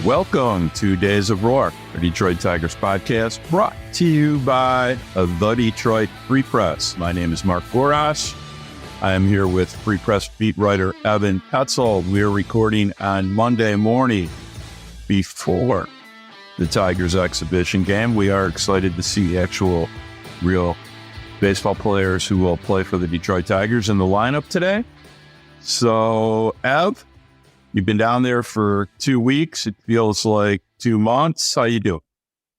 Welcome to Days of Roar, a Detroit Tigers podcast brought to you by the Detroit Free Press. My name is Mark Borash. I am here with Free Press beat writer Evan Petzold. We are recording on Monday morning before the Tigers exhibition game. We are excited to see actual, real baseball players who will play for the Detroit Tigers in the lineup today. So, Ev, you've been down there for 2 weeks. It feels like 2 months. How you doing?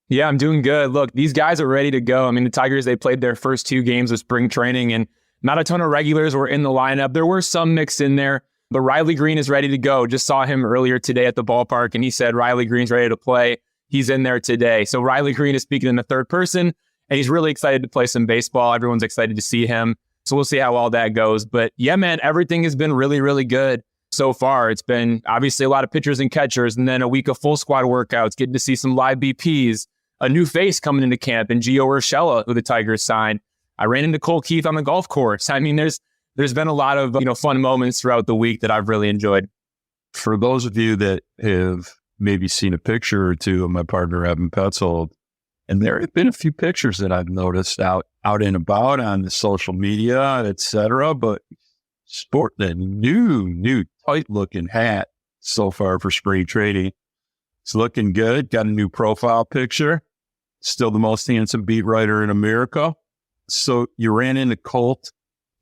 Yeah, I'm doing good. Look, these guys are ready to go. I mean, the Tigers, they played their first 2 games of spring training, and not a ton of regulars were in the lineup. There were some mixed in there, but Riley Green is ready to go. Just saw him earlier today at the ballpark, and he said Riley Green's ready to play. He's in there today. So Riley Green is speaking in the third person, and he's really excited to play some baseball. Everyone's excited to see him. So we'll see how all that goes. But yeah, man, everything has been really, really good so far. It's been obviously a lot of pitchers and catchers, and then a week of full squad workouts, getting to see some live BPs, a new face coming into camp, and Gio Urshela, who the Tigers signed. I ran into Cole Keith on the golf course. I mean, there's been a lot of fun moments throughout the week that I've really enjoyed. For those of you that have maybe seen a picture or two of my partner Evan Petzold, and there have been a few pictures that I've noticed out and about on the social media, etc. But sporting a new tight-looking hat so far for spring training. It's looking good. Got a new profile picture. Still the most handsome beat writer in America. So you ran into Colt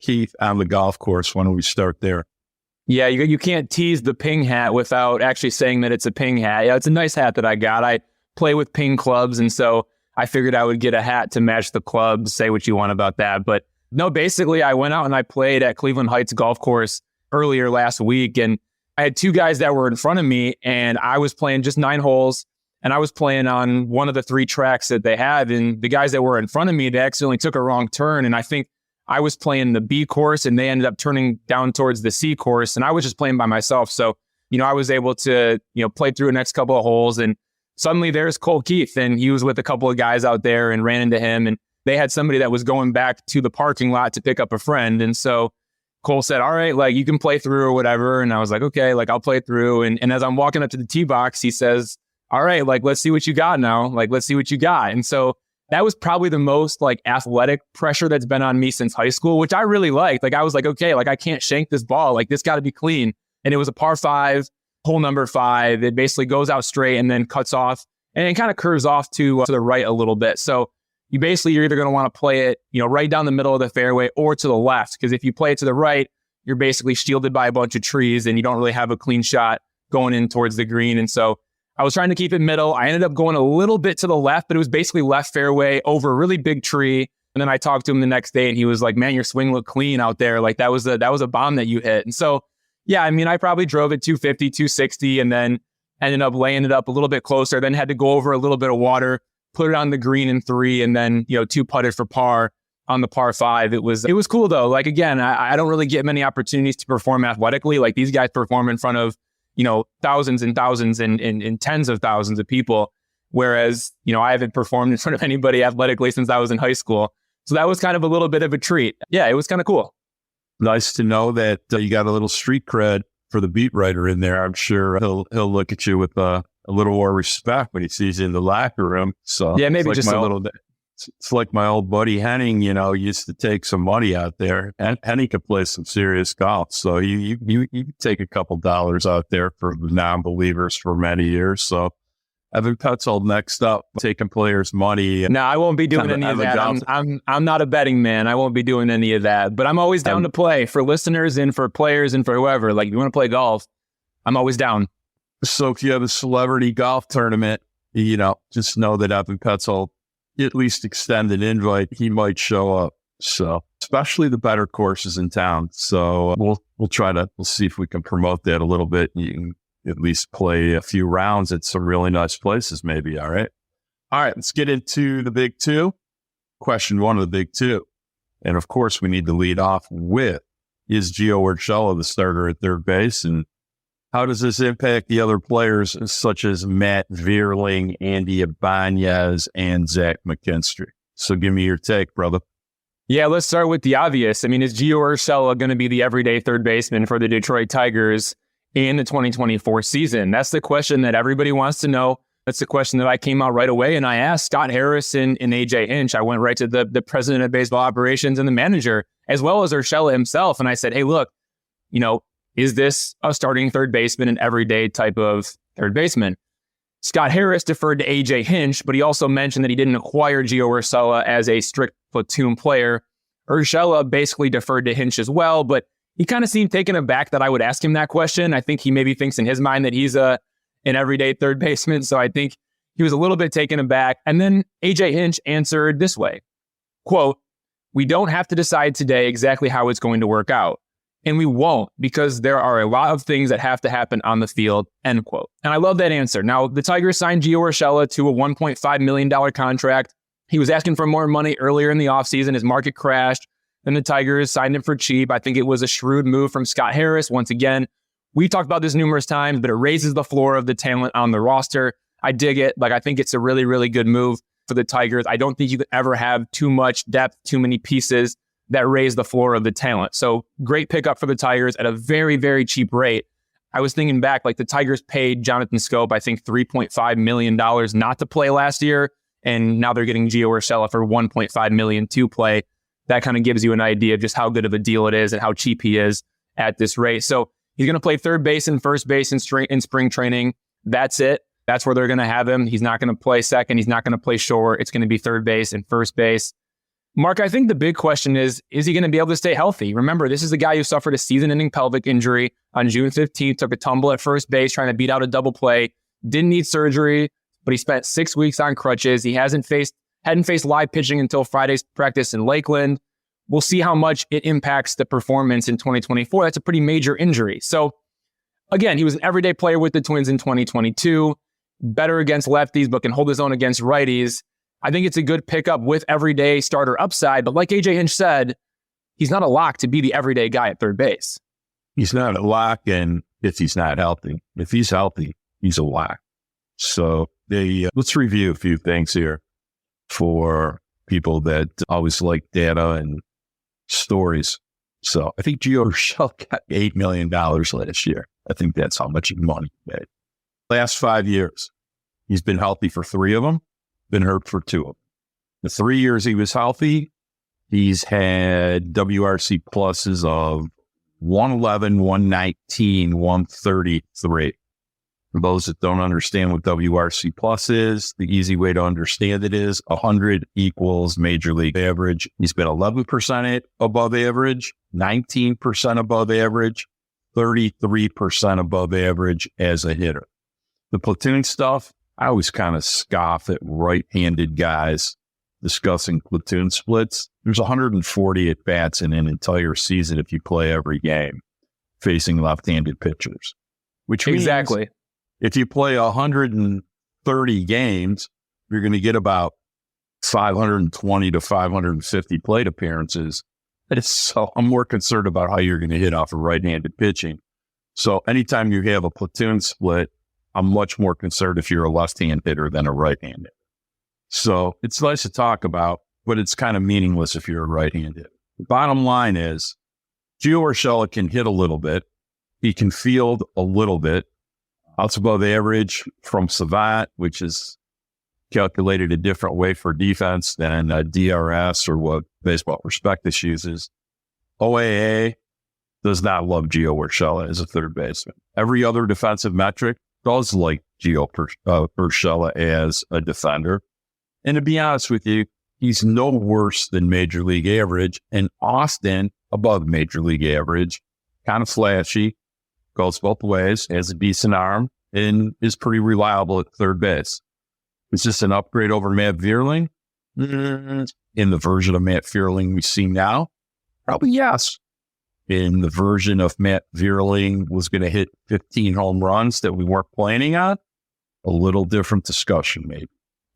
Keith on the golf course. Why don't we start there? Yeah, you can't tease the ping hat without actually saying that it's a ping hat. Yeah, it's a nice hat that I got. I play with ping clubs, and so I figured I would get a hat to match the clubs. Say what you want about that. But no, basically, I went out and I played at Cleveland Heights Golf Course earlier last week, and I had 2 guys that were in front of me, and I was playing just 9 holes, and I was playing on one of the 3 tracks that they had, and the guys that were in front of me, they accidentally took a wrong turn, and I think I was playing the B course, and they ended up turning down towards the C course, and I was just playing by myself. So, I was able to, play through the next couple of holes, and suddenly there's Cole Keith, and he was with a couple of guys out there and ran into him, and they had somebody that was going back to the parking lot to pick up a friend. And so Cole said, all right, like you can play through or whatever. And I was like, okay, like I'll play through. And as I'm walking up to the tee box, he says, all right, like, let's see what you got now. Like, let's see what you got. And so that was probably the most like athletic pressure that's been on me since high school, which I really liked. Like, I was like, okay, like I can't shank this ball. Like this got to be clean. And it was a par 5, hole number 5. It basically goes out straight and then cuts off and it kind of curves off to the right a little bit. So you're either going to want to play it, right down the middle of the fairway or to the left. Because if you play it to the right, you're basically shielded by a bunch of trees and you don't really have a clean shot going in towards the green. And so I was trying to keep it middle. I ended up going a little bit to the left, but it was basically left fairway over a really big tree. And then I talked to him the next day and he was like, man, your swing looked clean out there. Like that was a bomb that you hit. And so, yeah, I mean, I probably drove it 250, 260 and then ended up laying it up a little bit closer, then had to go over a little bit of water, put it on the green in 3, and then, 2 putted for par on the par 5. It was cool though. Like, again, I don't really get many opportunities to perform athletically. Like these guys perform in front of, thousands and thousands and tens of thousands of people. Whereas, I haven't performed in front of anybody athletically since I was in high school. So that was kind of a little bit of a treat. Yeah, it was kind of cool. Nice to know that you got a little street cred for the beat writer in there. I'm sure he'll look at you with a little more respect when he sees you in the locker room. So yeah, maybe just a little bit. It's like my old buddy Henning, used to take some money out there. And Henning could play some serious golf. So you take a couple dollars out there for non-believers for many years. So Evan Petzold next up, taking players' money. No, I won't be doing any of that. I'm not a betting man. I won't be doing any of that. But I'm always down to play for listeners and for players and for whoever. Like, if you want to play golf, I'm always down. So if you have a celebrity golf tournament, just know that Evan Petzold, at least extend an invite. He might show up. So especially the better courses in town. So we'll see if we can promote that a little bit. You can at least play a few rounds at some really nice places, maybe. All right, let's get into the big 2. Question 1 of the big 2. And of course, we need to lead off with, is Gio Urshela the starter at third base? And how does this impact the other players such as Matt Vierling, Andy Ibanez, and Zach McKinstry? So give me your take, brother. Yeah, let's start with the obvious. I mean, is Gio Urshela going to be the everyday third baseman for the Detroit Tigers in the 2024 season? That's the question that everybody wants to know. That's the question that I came out right away and I asked Scott Harris and AJ Hinch. I went right to the president of baseball operations and the manager, as well as Urshela himself. And I said, hey, look, is this a starting third baseman, an everyday type of third baseman? Scott Harris deferred to AJ Hinch, but he also mentioned that he didn't acquire Gio Urshela as a strict platoon player. Urshela basically deferred to Hinch as well, but he kind of seemed taken aback that I would ask him that question. I think he maybe thinks in his mind that he's an everyday third baseman, so I think he was a little bit taken aback. And then AJ Hinch answered this way, quote, "We don't have to decide today exactly how it's going to work out. And we won't, because there are a lot of things that have to happen on the field," end quote. And I love that answer. Now, the Tigers signed Gio Urshela to a $1.5 million contract. He was asking for more money earlier in the offseason. His market crashed. Then the Tigers signed him for cheap. I think it was a shrewd move from Scott Harris. Once again, we've talked about this numerous times, but it raises the floor of the talent on the roster. I dig it. I think it's a really, really good move for the Tigers. I don't think you could ever have too much depth, too many pieces that raise the floor of the talent. So great pickup for the Tigers at a very, very cheap rate. I was thinking back, the Tigers paid Jonathan Scope, I think $3.5 million not to play last year. And now they're getting Gio Urshela for $1.5 million to play. That kind of gives you an idea of just how good of a deal it is and how cheap he is at this rate. So he's going to play third base and first base in spring training. That's it. That's where they're going to have him. He's not going to play second. He's not going to play short. It's going to be third base and first base. Mark, I think the big question is he going to be able to stay healthy? Remember, this is a guy who suffered a season-ending pelvic injury on June 15th, took a tumble at first base trying to beat out a double play, didn't need surgery, but he spent 6 weeks on crutches. He hadn't faced live pitching until Friday's practice in Lakeland. We'll see how much it impacts the performance in 2024. That's a pretty major injury. So, again, he was an everyday player with the Twins in 2022, better against lefties, but can hold his own against righties. I think it's a good pickup with everyday starter upside. But like AJ Hinch said, he's not a lock to be the everyday guy at third base. He's not a lock, and if he's not healthy. If he's healthy, he's a lock. So let's review a few things here for people that always like data and stories. So I think Gio Urshela got $8 million last year. I think that's how much money he made. Last 5 years, he's been healthy for 3 of them, been hurt for 2 of them. The 3 years he was healthy, he's had WRC pluses of 111, 119, 133. For those that don't understand what WRC plus is, the easy way to understand it is 100 equals major league average. He's been 11% above average, 19% above average, 33% above average as a hitter. The platoon stuff, I always kind of scoff at right-handed guys discussing platoon splits. There's 140 at-bats in an entire season if you play every game facing left-handed pitchers. Which means exactly. If you play 130 games, you're going to get about 520 to 550 plate appearances. So I'm more concerned about how you're going to hit off of right-handed pitching. So anytime you have a platoon split, I'm much more concerned if you're a left-hand hitter than a right-hand hitter. So it's nice to talk about, but it's kind of meaningless if you're a right-hand hitter. The bottom line is, Gio Urshela can hit a little bit. He can field a little bit. Outs above average from Savant, which is calculated a different way for defense than DRS or what Baseball Prospectus uses. OAA does not love Gio Urshela as a third baseman. Every other defensive metric does like Gio Urshela as a defender. And to be honest with you, he's no worse than major league average, and Austin above major league average, kind of flashy, goes both ways, has a decent arm, and is pretty reliable at third base. Is this an upgrade over Matt Vierling? In the version of Matt Vierling we see now? Probably yes. In the version of Matt Vierling was going to hit 15 home runs that we weren't planning on? A little different discussion, maybe.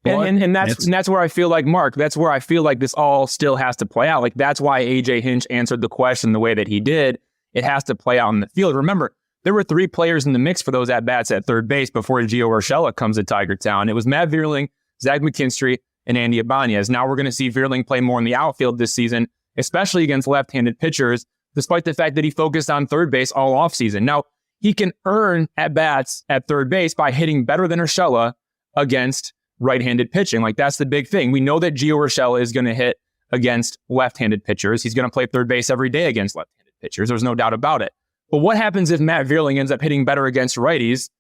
And that's where I feel like, Mark, that's where I feel like this all still has to play out. That's why AJ Hinch answered the question the way that he did. It has to play out in the field. Remember, there were 3 players in the mix for those at-bats at third base before Gio Urshela comes to Tiger Town. It was Matt Vierling, Zach McKinstry, and Andy Ibanez. Now we're going to see Vierling play more in the outfield this season, especially against left-handed pitchers, despite the fact that he focused on third base all offseason. Now, he can earn at-bats at third base by hitting better than Urshela against right-handed pitching. Like, that's the big thing. We know that Gio Urshela is going to hit against left-handed pitchers. He's going to play third base every day against left-handed pitchers. There's no doubt about it. But what happens if Matt Vierling ends up hitting better against righties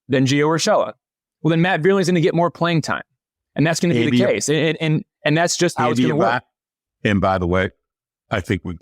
than Gio Urshela? Well, then Matt Vierling's going to get more playing time. And that's going to be the case. And that's just how it's going to work. And by the way, I think we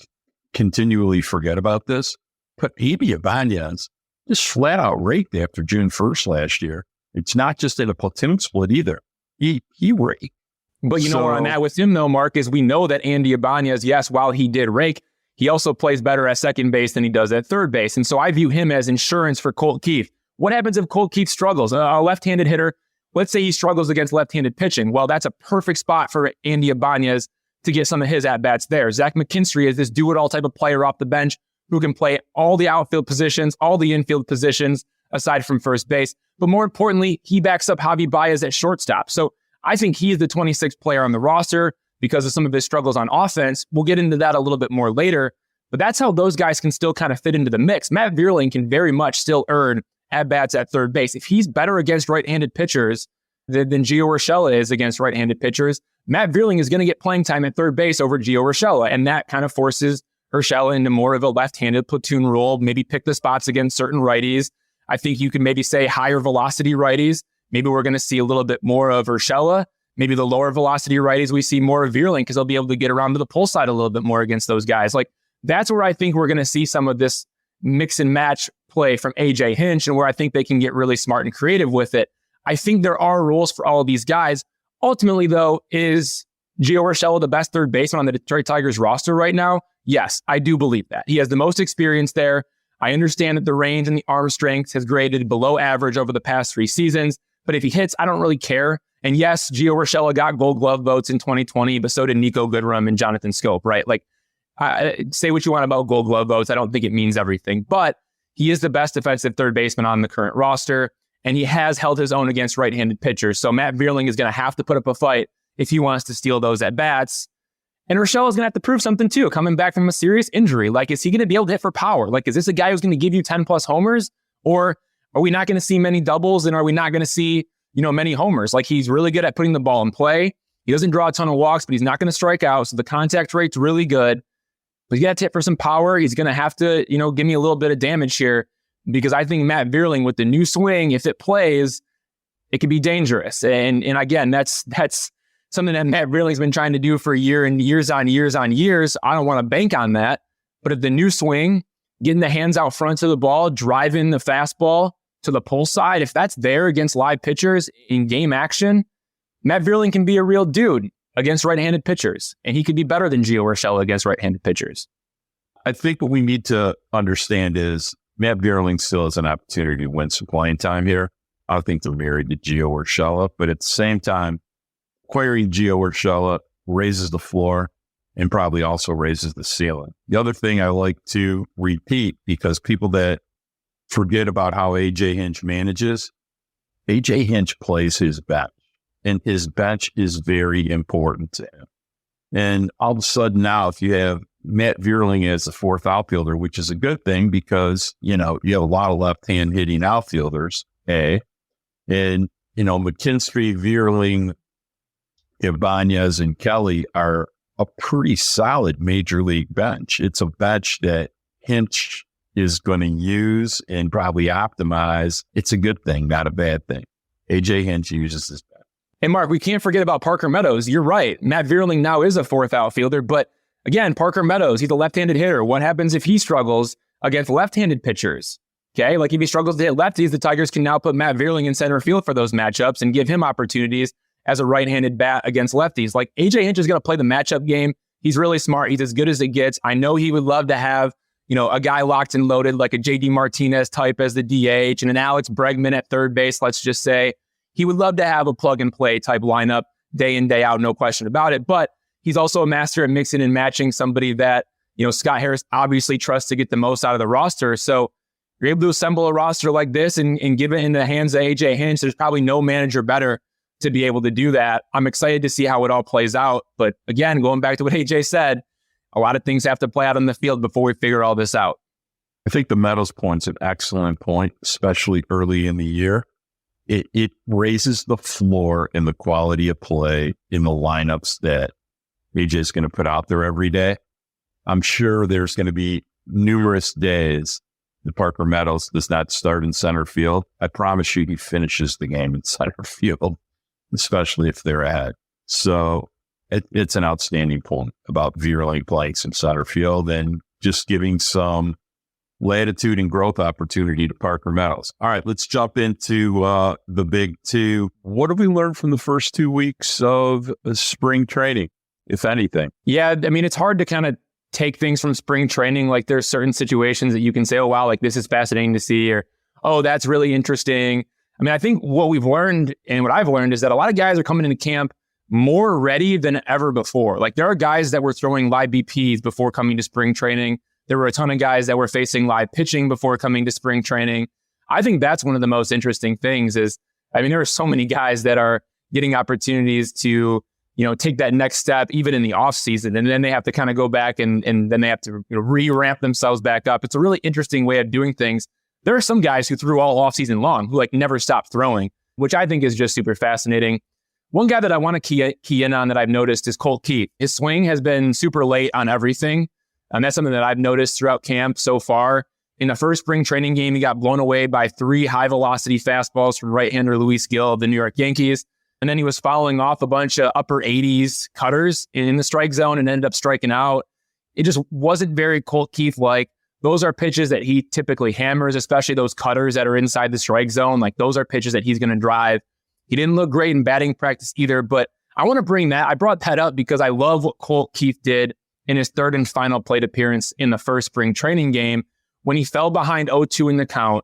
continually forget about this, but Amy Ibanez just flat out raked after June 1st last year. It's not just in a platoon split either. He raked. But you know where I'm at with him, though, Mark, is we know that Andy Ibanez, yes, while he did rake, he also plays better at second base than he does at third base. And so I view him as insurance for Colt Keith. What happens if Colt Keith struggles? A left-handed hitter, let's say he struggles against left-handed pitching. Well, that's a perfect spot for Andy Ibanez to get some of his at-bats there. Zach McKinstry is this do-it-all type of player off the bench who can play all the outfield positions, all the infield positions, aside from first base. But more importantly, he backs up Javi Baez at shortstop. So I think he is the 26th player on the roster because of some of his struggles on offense. We'll get into that a little bit more later. But that's how those guys can still kind of fit into the mix. Matt Vierling can very much still earn at-bats at third base. If he's better against right-handed pitchers than Gio Urshela is against right-handed pitchers, Matt Vierling is going to get playing time at third base over Gio Urshela, and that kind of forces Urshela into more of a left-handed platoon role, maybe pick the spots against certain righties. I think you could maybe say higher velocity righties. Maybe we're going to see a little bit more of Urshela. Maybe the lower velocity righties, we see more of Vierling because they'll be able to get around to the pull side a little bit more against those guys. Like, that's where I think we're going to see some of this mix and match play from AJ Hinch and where I think they can get really smart and creative with it. I think there are rules for all of these guys. Ultimately, though, is Gio Urshela the best third baseman on the Detroit Tigers roster right now? Yes, I do believe that. He has the most experience there. I understand that the range and the arm strength has graded below average over the past 3 seasons, but if he hits, I don't really care. And yes, Gio Urshela got Gold Glove votes in 2020, but so did Nico Goodrum and Jonathan Scope, right? Like, say what you want about Gold Glove votes. I don't think it means everything, but he is the best defensive third baseman on the current roster, and he has held his own against right-handed pitchers. So Matt Vierling is going to have to put up a fight if he wants to steal those at-bats. And Urshela is going to have to prove something too, coming back from a serious injury. Like, is he going to be able to hit for power? Like, is this a guy who's going to give you 10-plus homers? Or are we not going to see many doubles, and are we not going to see, many homers? Like, he's really good at putting the ball in play. He doesn't draw a ton of walks, but he's not going to strike out, so the contact rate's really good. But you got to hit for some power. He's going to have to, give me a little bit of damage here, because I think Matt Vierling with the new swing, if it plays, it could be dangerous. And again, that's something that Matt Vierling's been trying to do for a year and years on years on years. I don't want to bank on that. But if the new swing, getting the hands out front of the ball, driving the fastball to the pull side, if that's there against live pitchers in game action, Matt Vierling can be a real dude against right-handed pitchers, and he could be better than Gio Urshela against right-handed pitchers. I think what we need to understand is Matt Vierling still has an opportunity to win some playing time here. I think they're married to Gio Urshela, but at the same time, acquiring Gio Urshela raises the floor and probably also raises the ceiling. The other thing I like to repeat, because people that forget about how AJ Hinch manages, AJ Hinch plays his bench, and his bench is very important to him. And all of a sudden now, if you have Matt Vierling as the fourth outfielder, which is a good thing because, you have a lot of left-hand hitting outfielders, and, McKinstry, Vierling, Ibanez, and Kelly are a pretty solid major league bench. It's a bench that Hinch is going to use and probably optimize. It's a good thing, not a bad thing. AJ Hinch uses this bench. And Mark, we can't forget about Parker Meadows. You're right. Matt Vierling now is a fourth outfielder, but again, Parker Meadows, he's a left-handed hitter. What happens if he struggles against left-handed pitchers? Okay, like if he struggles to hit lefties, the Tigers can now put Matt Vierling in center field for those matchups and give him opportunities as a right-handed bat against lefties. Like, AJ Hinch is going to play the matchup game. He's really smart. He's as good as it gets. I know he would love to have, a guy locked and loaded like a JD Martinez type as the DH and an Alex Bregman at third base, let's just say. He would love to have a plug-and-play type lineup day in, day out, no question about it. But he's also a master at mixing and matching somebody that, Scott Harris obviously trusts to get the most out of the roster. So you're able to assemble a roster like this and give it in the hands of AJ Hinch. There's probably no manager better to be able to do that. I'm excited to see how it all plays out. But again, going back to what AJ said, a lot of things have to play out on the field before we figure all this out. I think the Meadows point's an excellent point, especially early in the year. It raises the floor and the quality of play in the lineups that AJ is going to put out there every day. I'm sure there's going to be numerous days that Parker Meadows does not start in center field. I promise you he finishes the game in center field, especially if they're ahead. So it's an outstanding point about Vierling playing some center field and just giving some latitude and growth opportunity to Parker Meadows. All right, let's jump into the big two. What have we learned from the first 2 weeks of spring training, if anything? Yeah, I mean, it's hard to kind of take things from spring training. Like there's certain situations that you can say, oh, wow, like this is fascinating to see, or, oh, that's really interesting. I mean, I think what we've learned and what I've learned is that a lot of guys are coming into camp more ready than ever before. Like there are guys that were throwing live BPs before coming to spring training. There were a ton of guys that were facing live pitching before coming to spring training. I think that's one of the most interesting things is, I mean, there are so many guys that are getting opportunities to, take that next step, even in the off season. And then they have to kind of go back and then they have to re-ramp themselves back up. It's a really interesting way of doing things. There are some guys who threw all off season long who never stopped throwing, which I think is just super fascinating. One guy that I want to key in on that I've noticed is Colt Keith. His swing has been super late on everything. And that's something that I've noticed throughout camp so far. In the first spring training game, he got blown away by 3 high-velocity fastballs from right-hander Luis Gil of the New York Yankees. And then he was following off a bunch of upper 80s cutters in the strike zone and ended up striking out. It just wasn't very Colt Keith-like. Those are pitches that he typically hammers, especially those cutters that are inside the strike zone. Like those are pitches that he's going to drive. He didn't look great in batting practice either, but I want to I brought that up because I love what Colt Keith did in his third and final plate appearance in the first spring training game when he fell behind 0-2 in the count,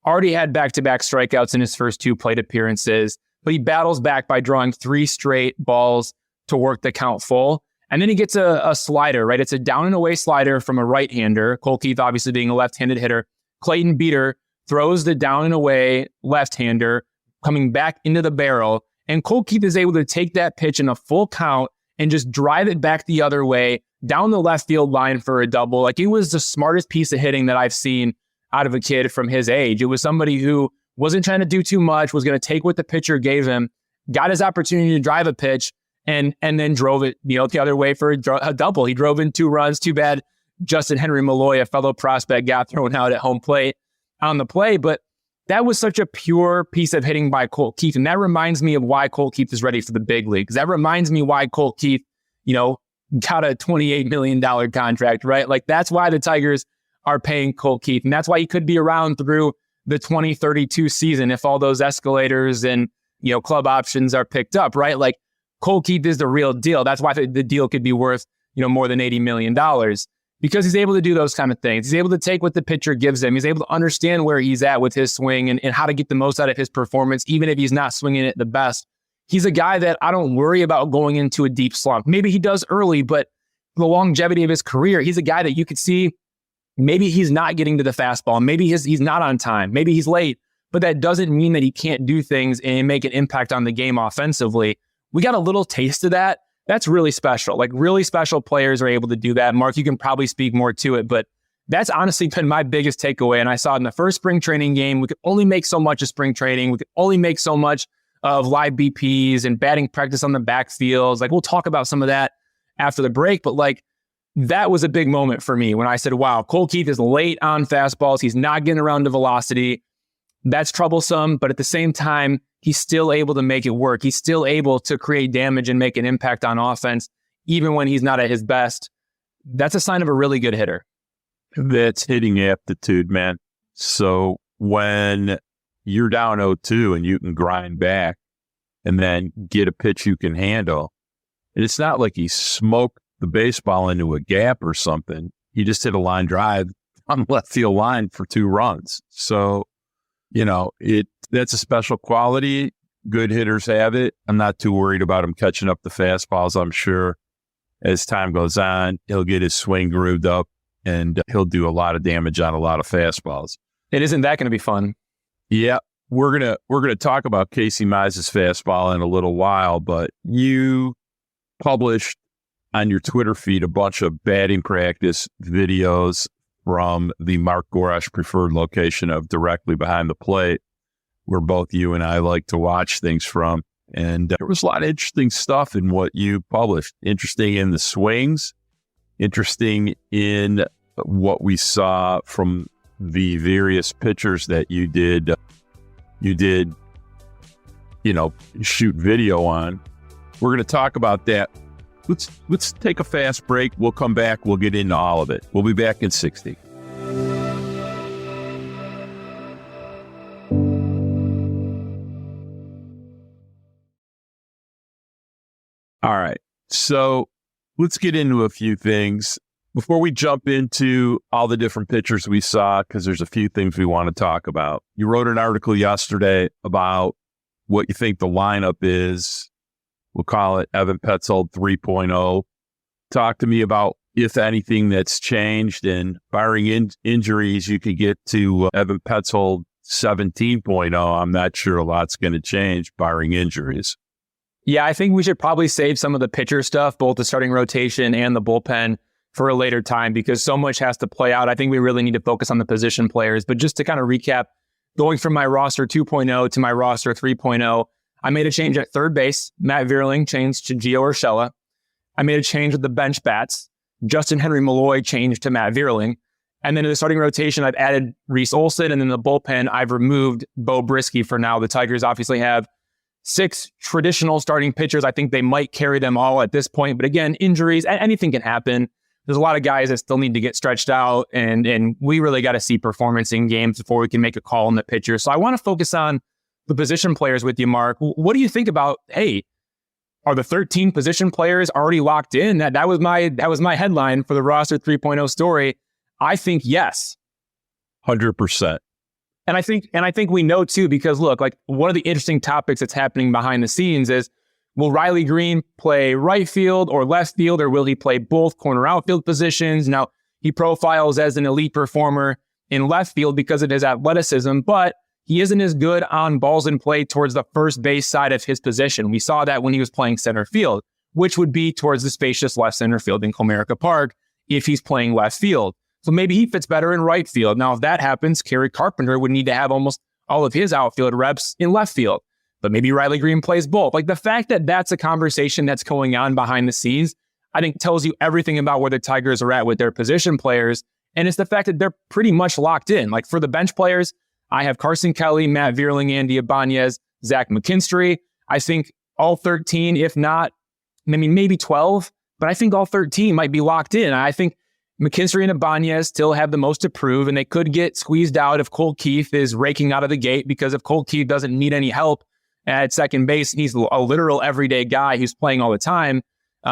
already had back-to-back strikeouts in his first 2 plate appearances, but he battles back by drawing 3 straight balls to work the count full. And then he gets a slider, right? It's a down and away slider from a right-hander. Colt Keith obviously being a left-handed hitter. Clayton Beater throws the down and away left-hander coming back into the barrel. And Colt Keith is able to take that pitch in a full count and just drive it back the other way down the left field line for a double. Like it was the smartest piece of hitting that I've seen out of a kid from his age. It was somebody who wasn't trying to do too much, was going to take what the pitcher gave him, got his opportunity to drive a pitch, and then drove it the other way for a double. He drove in 2 runs. Too bad Justin Henry Malloy, a fellow prospect, got thrown out at home plate on the play. But that was such a pure piece of hitting by Colt Keith. And that reminds me of why Colt Keith is ready for the big leagues. That reminds me why Colt Keith, got a $28 million contract, right? Like that's why the Tigers are paying Colt Keith. And that's why he could be around through the 2032 season if all those escalators and, club options are picked up, right? Like Colt Keith is the real deal. That's why the deal could be worth, more than $80 million because he's able to do those kind of things. He's able to take what the pitcher gives him. He's able to understand where he's at with his swing and how to get the most out of his performance, even if he's not swinging it the best. He's a guy that I don't worry about going into a deep slump. Maybe he does early, but the longevity of his career, he's a guy that you could see maybe he's not getting to the fastball. Maybe he's not on time. Maybe he's late, but that doesn't mean that he can't do things and make an impact on the game offensively. We got a little taste of that. That's really special. Like really special players are able to do that. Mark, you can probably speak more to it, but that's honestly been my biggest takeaway. And I saw it in the first spring training game. We could only make so much of spring training. We could only make so much of live BPs and batting practice on the backfields. Like we'll talk about some of that after the break, but like that was a big moment for me when I said, wow, Colt Keith is late on fastballs. He's not getting around to velocity. That's troublesome, but at the same time, he's still able to make it work. He's still able to create damage and make an impact on offense, even when he's not at his best. That's a sign of a really good hitter. That's hitting aptitude, man. So when you're down 0-2 and you can grind back and then get a pitch you can handle, and it's not like he smoked the baseball into a gap or something. He just hit a line drive on the left field line for 2 runs. So, that's a special quality. Good hitters have it. I'm not too worried about him catching up the fastballs. I'm sure as time goes on, he'll get his swing grooved up and he'll do a lot of damage on a lot of fastballs. And isn't that going to be fun? Yeah, we're gonna talk about Casey Mize's fastball in a little while, but you published on your Twitter feed a bunch of batting practice videos from the Mark Goresh preferred location of directly behind the plate, where both you and I like to watch things from. And there was a lot of interesting stuff in what you published. Interesting in the swings, interesting in what we saw from the various pitchers that you did, shoot video on. We're going to talk about that. Let's take a fast break. We'll come back. We'll get into all of it. We'll be back in 60. All right. So let's get into a few things before we jump into all the different pitchers we saw, because there's a few things we want to talk about. You wrote an article yesterday about what you think the lineup is. We'll call it Evan Petzold 3.0. Talk to me about, if anything, that's changed, and barring injuries, you could get to Evan Petzold 17.0. I'm not sure a lot's going to change barring injuries. Yeah, I think we should probably save some of the pitcher stuff, both the starting rotation and the bullpen, for a later time, because so much has to play out. I think we really need to focus on the position players. But just to kind of recap, going from my roster 2.0 to my roster 3.0, I made a change at third base. Matt Vierling changed to Gio Urshela. I made a change with the bench bats. Justin Henry Malloy changed to Matt Vierling. And then in the starting rotation, I've added Reese Olson. And in the bullpen, I've removed Bo Brisky for now. The Tigers obviously have 6 traditional starting pitchers. I think they might carry them all at this point. But again, injuries, anything can happen. There's a lot of guys that still need to get stretched out. And we really got to see performance in games before we can make a call on the pitcher. So I want to focus on the position players with you, Mark. What do you think about, hey, are the 13 position players already locked in? That was my headline for the roster 3.0 story. I think yes. 100%. And I think we know too, because look, like one of the interesting topics that's happening behind the scenes is, will Riley Green play right field or left field, or will he play both corner outfield positions? Now, he profiles as an elite performer in left field because of his athleticism, but he isn't as good on balls in play towards the first base side of his position. We saw that when he was playing center field, which would be towards the spacious left center field in Comerica Park if he's playing left field. So maybe he fits better in right field. Now, if that happens, Kerry Carpenter would need to have almost all of his outfield reps in left field. But maybe Riley Green plays both. Like the fact that that's a conversation that's going on behind the scenes, I think tells you everything about where the Tigers are at with their position players. And it's the fact that they're pretty much locked in. Like for the bench players, I have Carson Kelly, Matt Vierling, Andy Ibanez, Zach McKinstry. I think all 13, if not, maybe 12, but I think all 13 might be locked in. I think McKinstry and Ibanez still have the most to prove, and they could get squeezed out if Cole Keith is raking out of the gate, because if Cole Keith doesn't need any help at second base, he's a literal everyday guy who's playing all the time.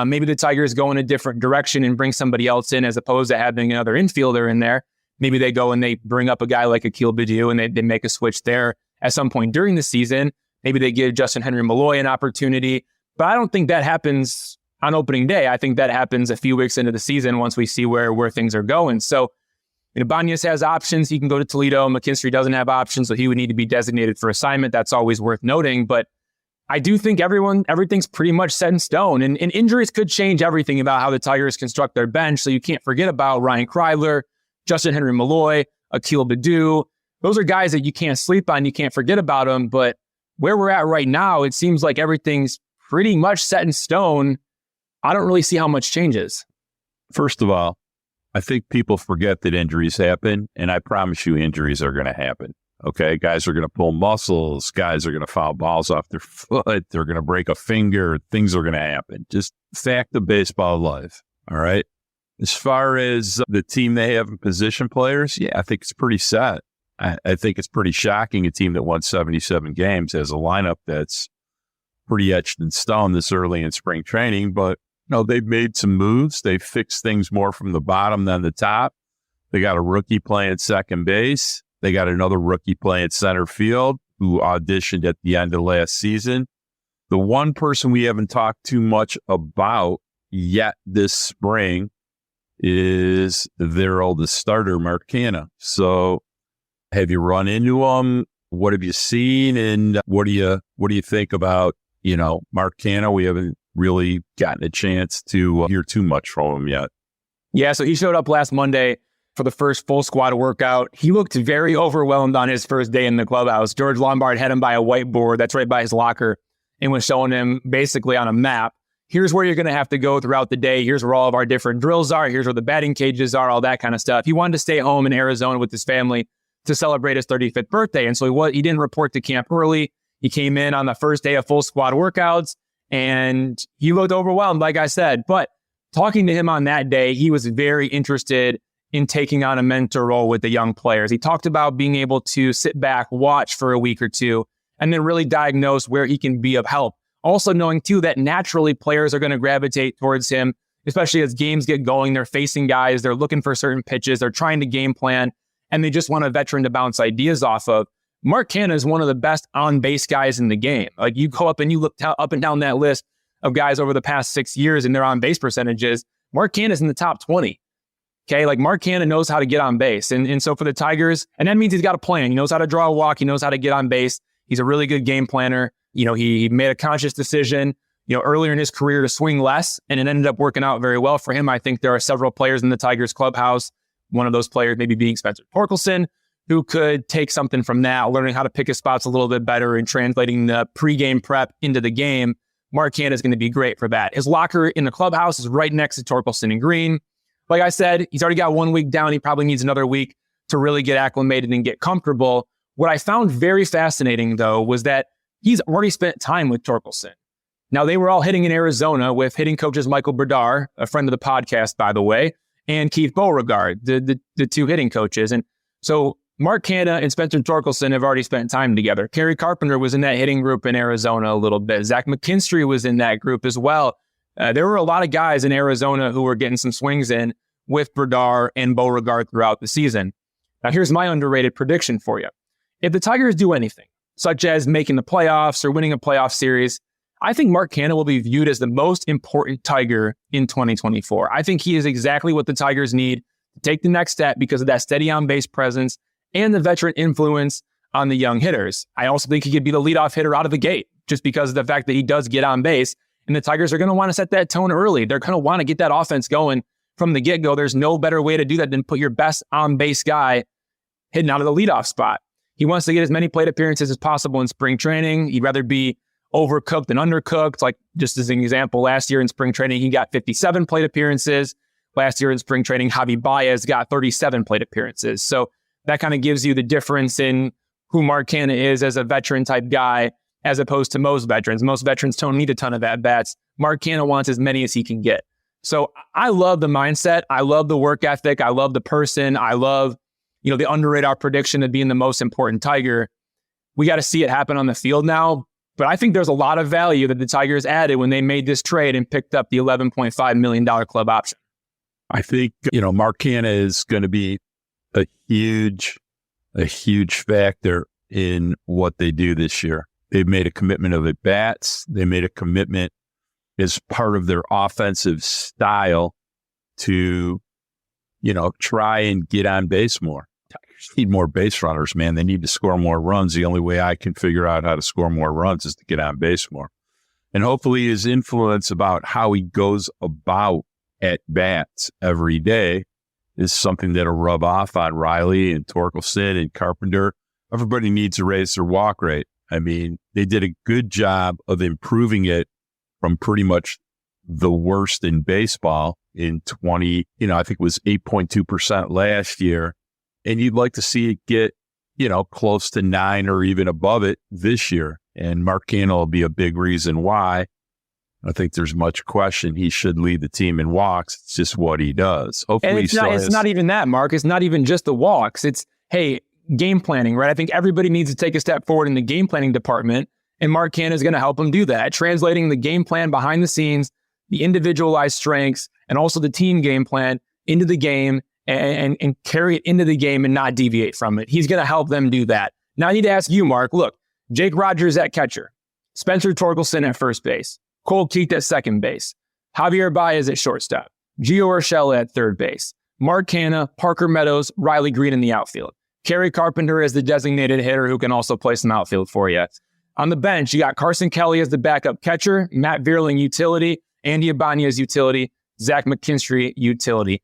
Maybe the Tigers go in a different direction and bring somebody else in as opposed to having another infielder in there. Maybe they go and they bring up a guy like Akil Baddoo and they make a switch there at some point during the season. Maybe they give Justin Henry Malloy an opportunity. But I don't think that happens on opening day. I think that happens a few weeks into the season once we see where things are going. So Ibanez has options. He can go to Toledo. McKinstry doesn't have options, so he would need to be designated for assignment. That's always worth noting. But I do think everything's pretty much set in stone. And injuries could change everything about how the Tigers construct their bench. So you can't forget about Ryan Kreidler, Justin Henry Malloy, Akil Baddoo. Those are guys that you can't sleep on. You can't forget about them. But where we're at right now, it seems like everything's pretty much set in stone. I don't really see how much changes. First of all, I think people forget that injuries happen, and I promise you injuries are going to happen. Okay, guys are going to pull muscles. Guys are going to foul balls off their foot. They're going to break a finger. Things are going to happen. Just fact of baseball life. All right. As far as the team they have in position players, yeah, I think it's pretty set. I think it's pretty shocking. A team that won 77 games has a lineup that's pretty etched in stone this early in spring training. But, they've made some moves. They've fixed things more from the bottom than the top. They got a rookie playing second base. They got another rookie playing center field who auditioned at the end of last season. The one person we haven't talked too much about yet this spring is their oldest starter, Mark Canha. So have you run into him? What have you seen? And what do you think about, Mark Canha? We haven't really gotten a chance to hear too much from him yet. Yeah, so he showed up last Monday for the first full squad workout. He looked very overwhelmed on his first day in the clubhouse. George Lombard had him by a whiteboard that's right by his locker and was showing him basically on a map, here's where you're going to have to go throughout the day. Here's where all of our different drills are. Here's where the batting cages are, all that kind of stuff. He wanted to stay home in Arizona with his family to celebrate his 35th birthday. And so he didn't report to camp early. He came in on the first day of full squad workouts and he looked overwhelmed, like I said. But talking to him on that day, he was very interested in taking on a mentor role with the young players. He talked about being able to sit back, watch for a week or two, and then really diagnose where he can be of help. Also knowing, too, that naturally players are going to gravitate towards him, especially as games get going. They're facing guys, they're looking for certain pitches, they're trying to game plan, and they just want a veteran to bounce ideas off of. Mark Canha is one of the best on-base guys in the game. Like, you go up and you look up and down that list of guys over the past 6 years and their on-base percentages, Mark Canha is in the top 20. Okay, like Mark Canha knows how to get on base. And so for the Tigers, and that means he's got a plan. He knows how to draw a walk. He knows how to get on base. He's a really good game planner. You know, he made a conscious decision, earlier in his career to swing less, and it ended up working out very well for him. I think there are several players in the Tigers clubhouse, one of those players maybe being Spencer Torkelson, who could take something from that, learning how to pick his spots a little bit better and translating the pregame prep into the game. Mark Canha is going to be great for that. His locker in the clubhouse is right next to Torkelson and Green. Like I said, he's already got 1 week down. He probably needs another week to really get acclimated and get comfortable. What I found very fascinating, though, was that he's already spent time with Torkelson. Now, they were all hitting in Arizona with hitting coaches Michael Berdar, a friend of the podcast, by the way, and Keith Beauregard, the two hitting coaches. And so Mark Canha and Spencer Torkelson have already spent time together. Kerry Carpenter was in that hitting group in Arizona a little bit. Zach McKinstry was in that group as well. There were a lot of guys in Arizona who were getting some swings in with Berdar and Beauregard throughout the season. Now, here's my underrated prediction for you. If the Tigers do anything, such as making the playoffs or winning a playoff series, I think Mark Canha will be viewed as the most important Tiger in 2024. I think he is exactly what the Tigers need to take the next step because of that steady on-base presence and the veteran influence on the young hitters. I also think he could be the leadoff hitter out of the gate just because of the fact that he does get on base. And the Tigers are going to want to set that tone early. They're going to want to get that offense going from the get-go. There's no better way to do that than put your best on-base guy hitting out of the leadoff spot. He wants to get as many plate appearances as possible in spring training. He'd rather be overcooked than undercooked. Like, just as an example, last year in spring training, he got 57 plate appearances. Last year in spring training, Javi Baez got 37 plate appearances. So that kind of gives you the difference in who Mark Canha is as a veteran-type guy as opposed to most veterans. Most veterans don't need a ton of at-bats. Mark Canha wants as many as he can get. So I love the mindset. I love the work ethic. I love the person. I love, the underrated our prediction of being the most important Tiger. We got to see it happen on the field now. But I think there's a lot of value that the Tigers added when they made this trade and picked up the $11.5 million club option. I think, Mark Canha is going to be a huge factor in what they do this year. They've made a commitment of at-bats. They made a commitment as part of their offensive style to, try and get on base more. Tigers need more base runners, man. They need to score more runs. The only way I can figure out how to score more runs is to get on base more. And hopefully his influence about how he goes about at-bats every day is something that'll rub off on Riley and Torkelson and Carpenter. Everybody needs to raise their walk rate. I mean, they did a good job of improving it from pretty much the worst in baseball in I think it was 8.2% last year. And you'd like to see it get, close to 9 or even above it this year. And Mark Canha will be a big reason why. I think there's much question he should lead the team in walks. It's just what he does. Hopefully, and it's not even that, Mark. It's not even just the walks. It's, hey, game planning, right? I think everybody needs to take a step forward in the game planning department, and Mark Canha is going to help them do that, translating the game plan behind the scenes, the individualized strengths, and also the team game plan into the game and carry it into the game and not deviate from it. He's going to help them do that. Now I need to ask you, Mark, look, Jake Rogers at catcher, Spencer Torkelson at first base, Cole Keith at second base, Javier Baez at shortstop, Gio Urshela at third base, Mark Canha, Parker Meadows, Riley Green in the outfield, Kerry Carpenter as the designated hitter who can also play some outfield for you. On the bench, you got Carson Kelly as the backup catcher, Matt Vierling utility, Andy Ibanez utility, Zach McKinstry utility.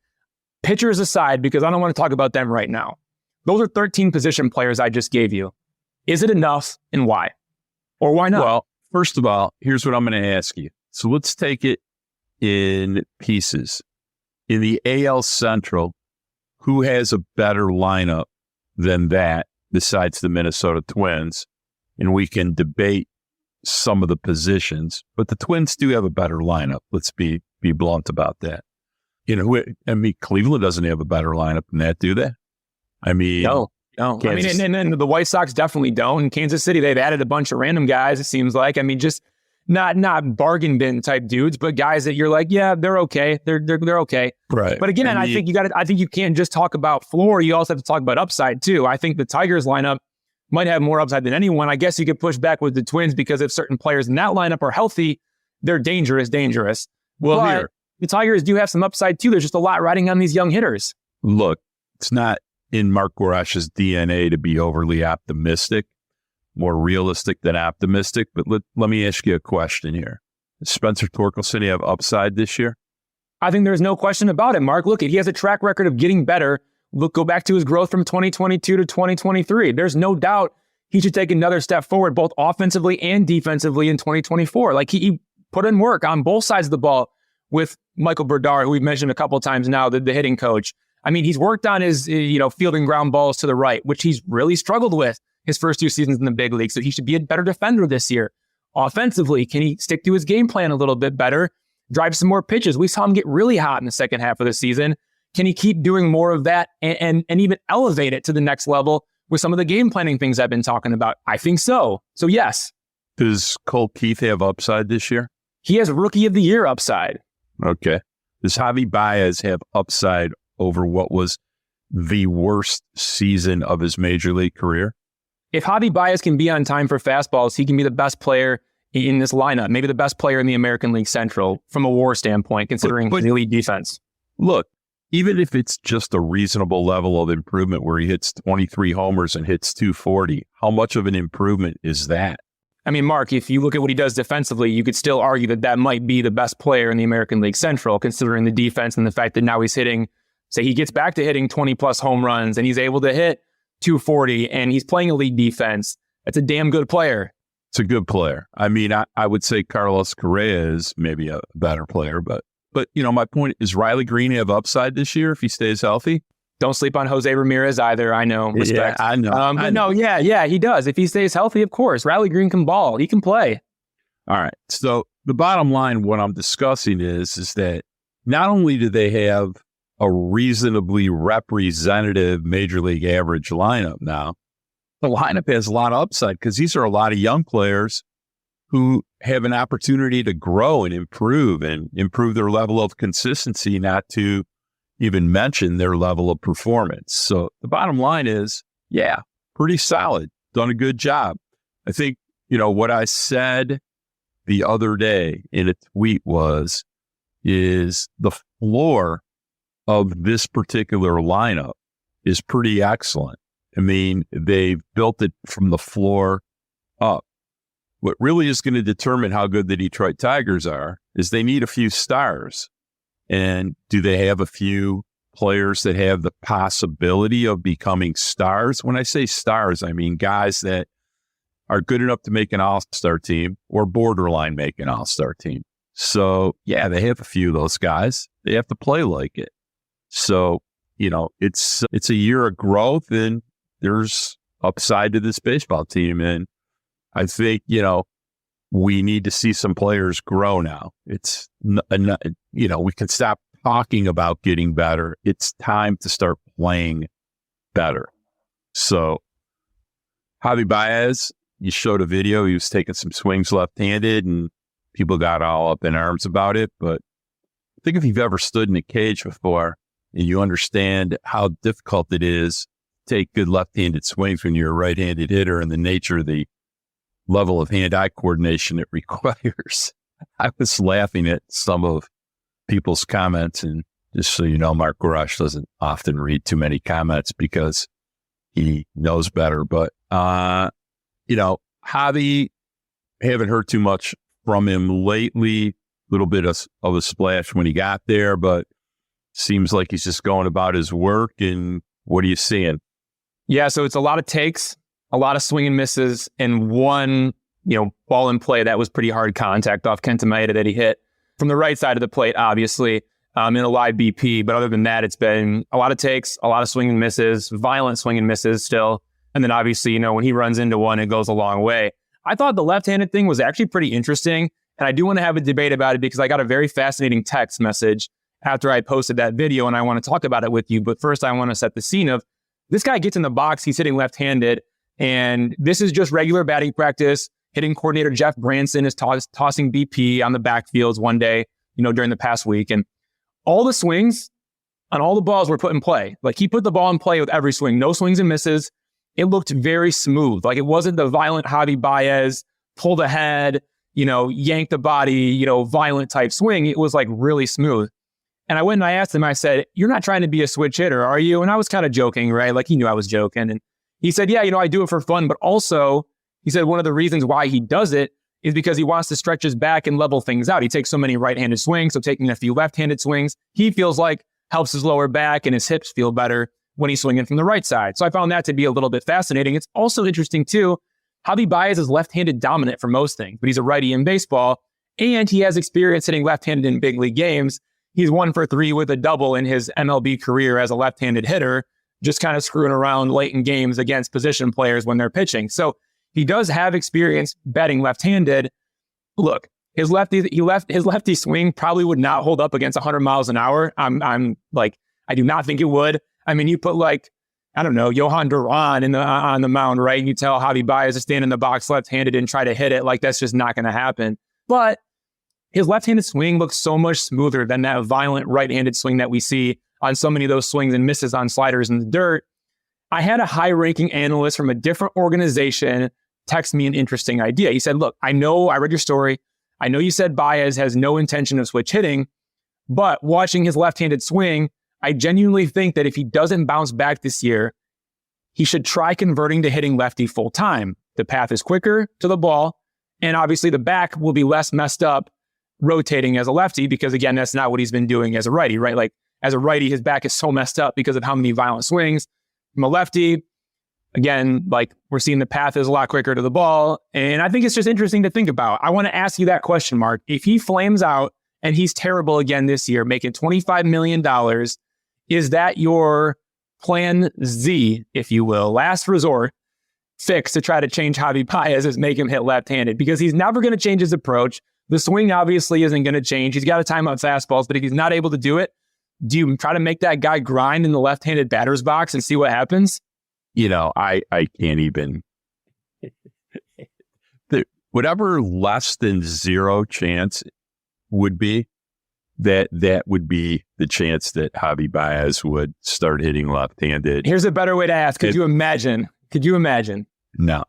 pitchers aside, because I don't want to talk about them right now. Those are 13 position players I just gave you. Is it enough, and why? Or why not? Well, first of all, here's what I'm going to ask you. So let's take it in pieces. In the AL Central, who has a better lineup than that besides the Minnesota Twins? And we can debate some of the positions, but the Twins do have a better lineup. Let's be blunt about that. Cleveland doesn't have a better lineup than that, do they? No. Kansas. And the White Sox definitely don't. In Kansas City, they've added a bunch of random guys, it seems like. Just not bargain bin type dudes, but guys that you're like, yeah, they're okay. They're okay. Right. But again, I think you can't just talk about floor. You also have to talk about upside too. I think the Tigers lineup might have more upside than anyone. I guess you could push back with the Twins because if certain players in that lineup are healthy, they're dangerous. Well, but here, the Tigers do have some upside too. There's just a lot riding on these young hitters. Look, it's not in Mark Gorash's DNA to be overly optimistic, more realistic than optimistic. But let me ask you a question here. Does Spencer Torkelson have upside this year? I think there's no question about it, Mark. Look, he has a track record of getting better. Go back to his growth from 2022 to 2023. There's no doubt he should take another step forward, both offensively and defensively in 2024. Like he put in work on both sides of the ball with Michael Berdar, who we've mentioned a couple of times now, the hitting coach. He's worked on his, fielding ground balls to the right, which he's really struggled with his first 2 seasons in the big league. So he should be a better defender this year. Offensively, can he stick to his game plan a little bit better, drive some more pitches? We saw him get really hot in the second half of the season. Can he keep doing more of that and even elevate it to the next level with some of the game planning things I've been talking about? I think so. So yes. Does Cole Keith have upside this year? He has Rookie of the Year upside. Okay. Does Javi Baez have upside over what was the worst season of his major league career? If Javi Baez can be on time for fastballs, he can be the best player in this lineup, maybe the best player in the American League Central from a WAR standpoint, considering the elite defense. Look, even if it's just a reasonable level of improvement where he hits 23 homers and hits 240, how much of an improvement is that? Mark, if you look at what he does defensively, you could still argue that might be the best player in the American League Central, considering the defense and the fact that now he's hitting, say he gets back to hitting 20 plus home runs and he's able to hit 240 and he's playing elite defense. That's a damn good player. It's a good player. I would say Carlos Correa is maybe a better player, but my point is Riley Green have upside this year if he stays healthy. Don't sleep on Jose Ramirez either. I know. Respect. Yeah, I know. No, he does. If he stays healthy, of course. Riley Green can ball. He can play. All right. So the bottom line, what I'm discussing is that not only do they have a reasonably representative major league average lineup now, the lineup has a lot of upside because these are a lot of young players who have an opportunity to grow and improve their level of consistency, not to even mention their level of performance. So the bottom line is, yeah, pretty solid. Done a good job. I think, what I said the other day in a tweet is the floor of this particular lineup is pretty excellent. They've built it from the floor up. What really is going to determine how good the Detroit Tigers are is they need a few stars. And do they have a few players that have the possibility of becoming stars? When I say stars, I mean guys that are good enough to make an all-star team or borderline make an all-star team. So, yeah, they have a few of those guys. They have to play like it. So, it's a year of growth and there's upside to this baseball team. And I think, we need to see some players grow now. It's, we can stop talking about getting better. It's time to start playing better. So, Javi Baez, you showed a video. He was taking some swings left-handed and people got all up in arms about it. But I think if you've ever stood in a cage before and you understand how difficult it is to take good left-handed swings when you're a right-handed hitter and the nature of the level of hand-eye coordination it requires. I was laughing at some of people's comments, and just so you know, Mark Gorash doesn't often read too many comments because he knows better. But, Javi, haven't heard too much from him lately. A little bit of a splash when he got there, but seems like he's just going about his work. And what are you seeing? Yeah, so it's a lot of takes, a lot of swing and misses, and one, ball in play that was pretty hard contact off Kenta Maeda that he hit from the right side of the plate, obviously, in a live BP. But other than that, it's been a lot of takes, a lot of swing and misses, violent swing and misses still. And then obviously, when he runs into one, it goes a long way. I thought the left-handed thing was actually pretty interesting. And I do want to have a debate about it because I got a very fascinating text message after I posted that video, and I want to talk about it with you. But first, I want to set the scene of this guy gets in the box, he's hitting left-handed, and this is just regular batting practice. Hitting coordinator Jeff Branson is tossing BP on the backfields one day, during the past week. And all the swings on all the balls were put in play. Like, he put the ball in play with every swing. No swings and misses. It looked very smooth. Like, it wasn't the violent Javi Baez, pull the head, yank the body, violent type swing. It was like really smooth. And I went and I asked him, I said, "You're not trying to be a switch hitter, are you?" And I was kind of joking, right? Like, he knew I was joking. And he said, "Yeah, I do it for fun. But also," he said, "one of the reasons why he does it is because he wants to stretch his back and level things out. He takes so many right-handed swings, so taking a few left-handed swings, he feels like helps his lower back and his hips feel better when he's swinging from the right side." So I found that to be a little bit fascinating. It's also interesting, too. Javi Baez is left-handed dominant for most things, but he's a righty in baseball, and he has experience hitting left-handed in big league games. He's 1 for 3 with a double in his MLB career as a left-handed hitter, just kind of screwing around late in games against position players when they're pitching. So he does have experience batting left-handed. Look, his lefty swing probably would not hold up against 100 miles an hour. I do not think it would. I mean, you put Johan Duran on the mound, right? And you tell Javi Baez to stand in the box left-handed and try to hit it. Like, that's just not going to happen. But his left-handed swing looks so much smoother than that violent right-handed swing that we see on so many of those swings and misses on sliders in the dirt. I had a high-ranking analyst from a different organization text me an interesting idea. He said, "Look, I read your story. I know you said Baez has no intention of switch hitting, but watching his left-handed swing, I genuinely think that if he doesn't bounce back this year, he should try converting to hitting lefty full time. The path is quicker to the ball, and obviously the back will be less messed up rotating as a lefty because, again, that's not what he's been doing as a righty, right? Like, as a righty, his back is so messed up because of how many violent swings. From a lefty, again, like, we're seeing the path is a lot quicker to the ball, and I think it's just interesting to think about. I want to ask you that question, Mark. If he flames out and he's terrible again this year, making $25 million, is that your plan Z, if you will, last resort fix to try to change Javi Baez is make him hit left-handed? Because he's never going to change his approach. The swing obviously isn't going to change. He's got to time out fastballs, but if he's not able to do it, do you try to make that guy grind in the left-handed batter's box and see what happens? I can't even. Whatever less than zero chance would be, that would be the chance that Javi Baez would start hitting left-handed. Here's a better way to ask. Could you imagine? No,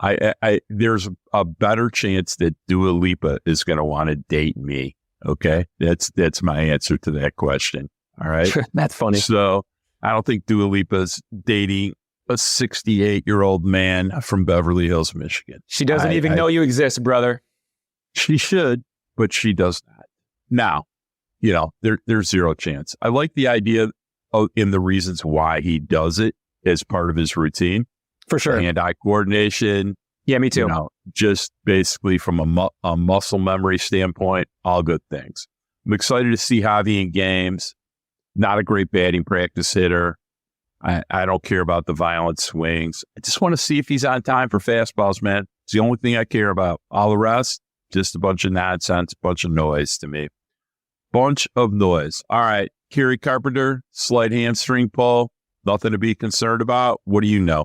there's a better chance that Dua Lipa is going to want to date me. Okay. That's my answer to that question. All right. That's funny. So I don't think Dua Lipa's dating a 68-year-old man from Beverly Hills, Michigan. She doesn't even know you exist, brother. She should, but she does not. Now, there's zero chance. I like the idea in the reasons why he does it as part of his routine. For sure. Hand-eye coordination. Yeah, me too. Just basically from a muscle memory standpoint, all good things. I'm excited to see Javi in games. Not a great batting practice hitter. I don't care about the violent swings. I just want to see if he's on time for fastballs, man. It's the only thing I care about. All the rest, just a bunch of nonsense, bunch of noise to me. Bunch of noise. All right. Kerry Carpenter, slight hamstring pull. Nothing to be concerned about. What do you know?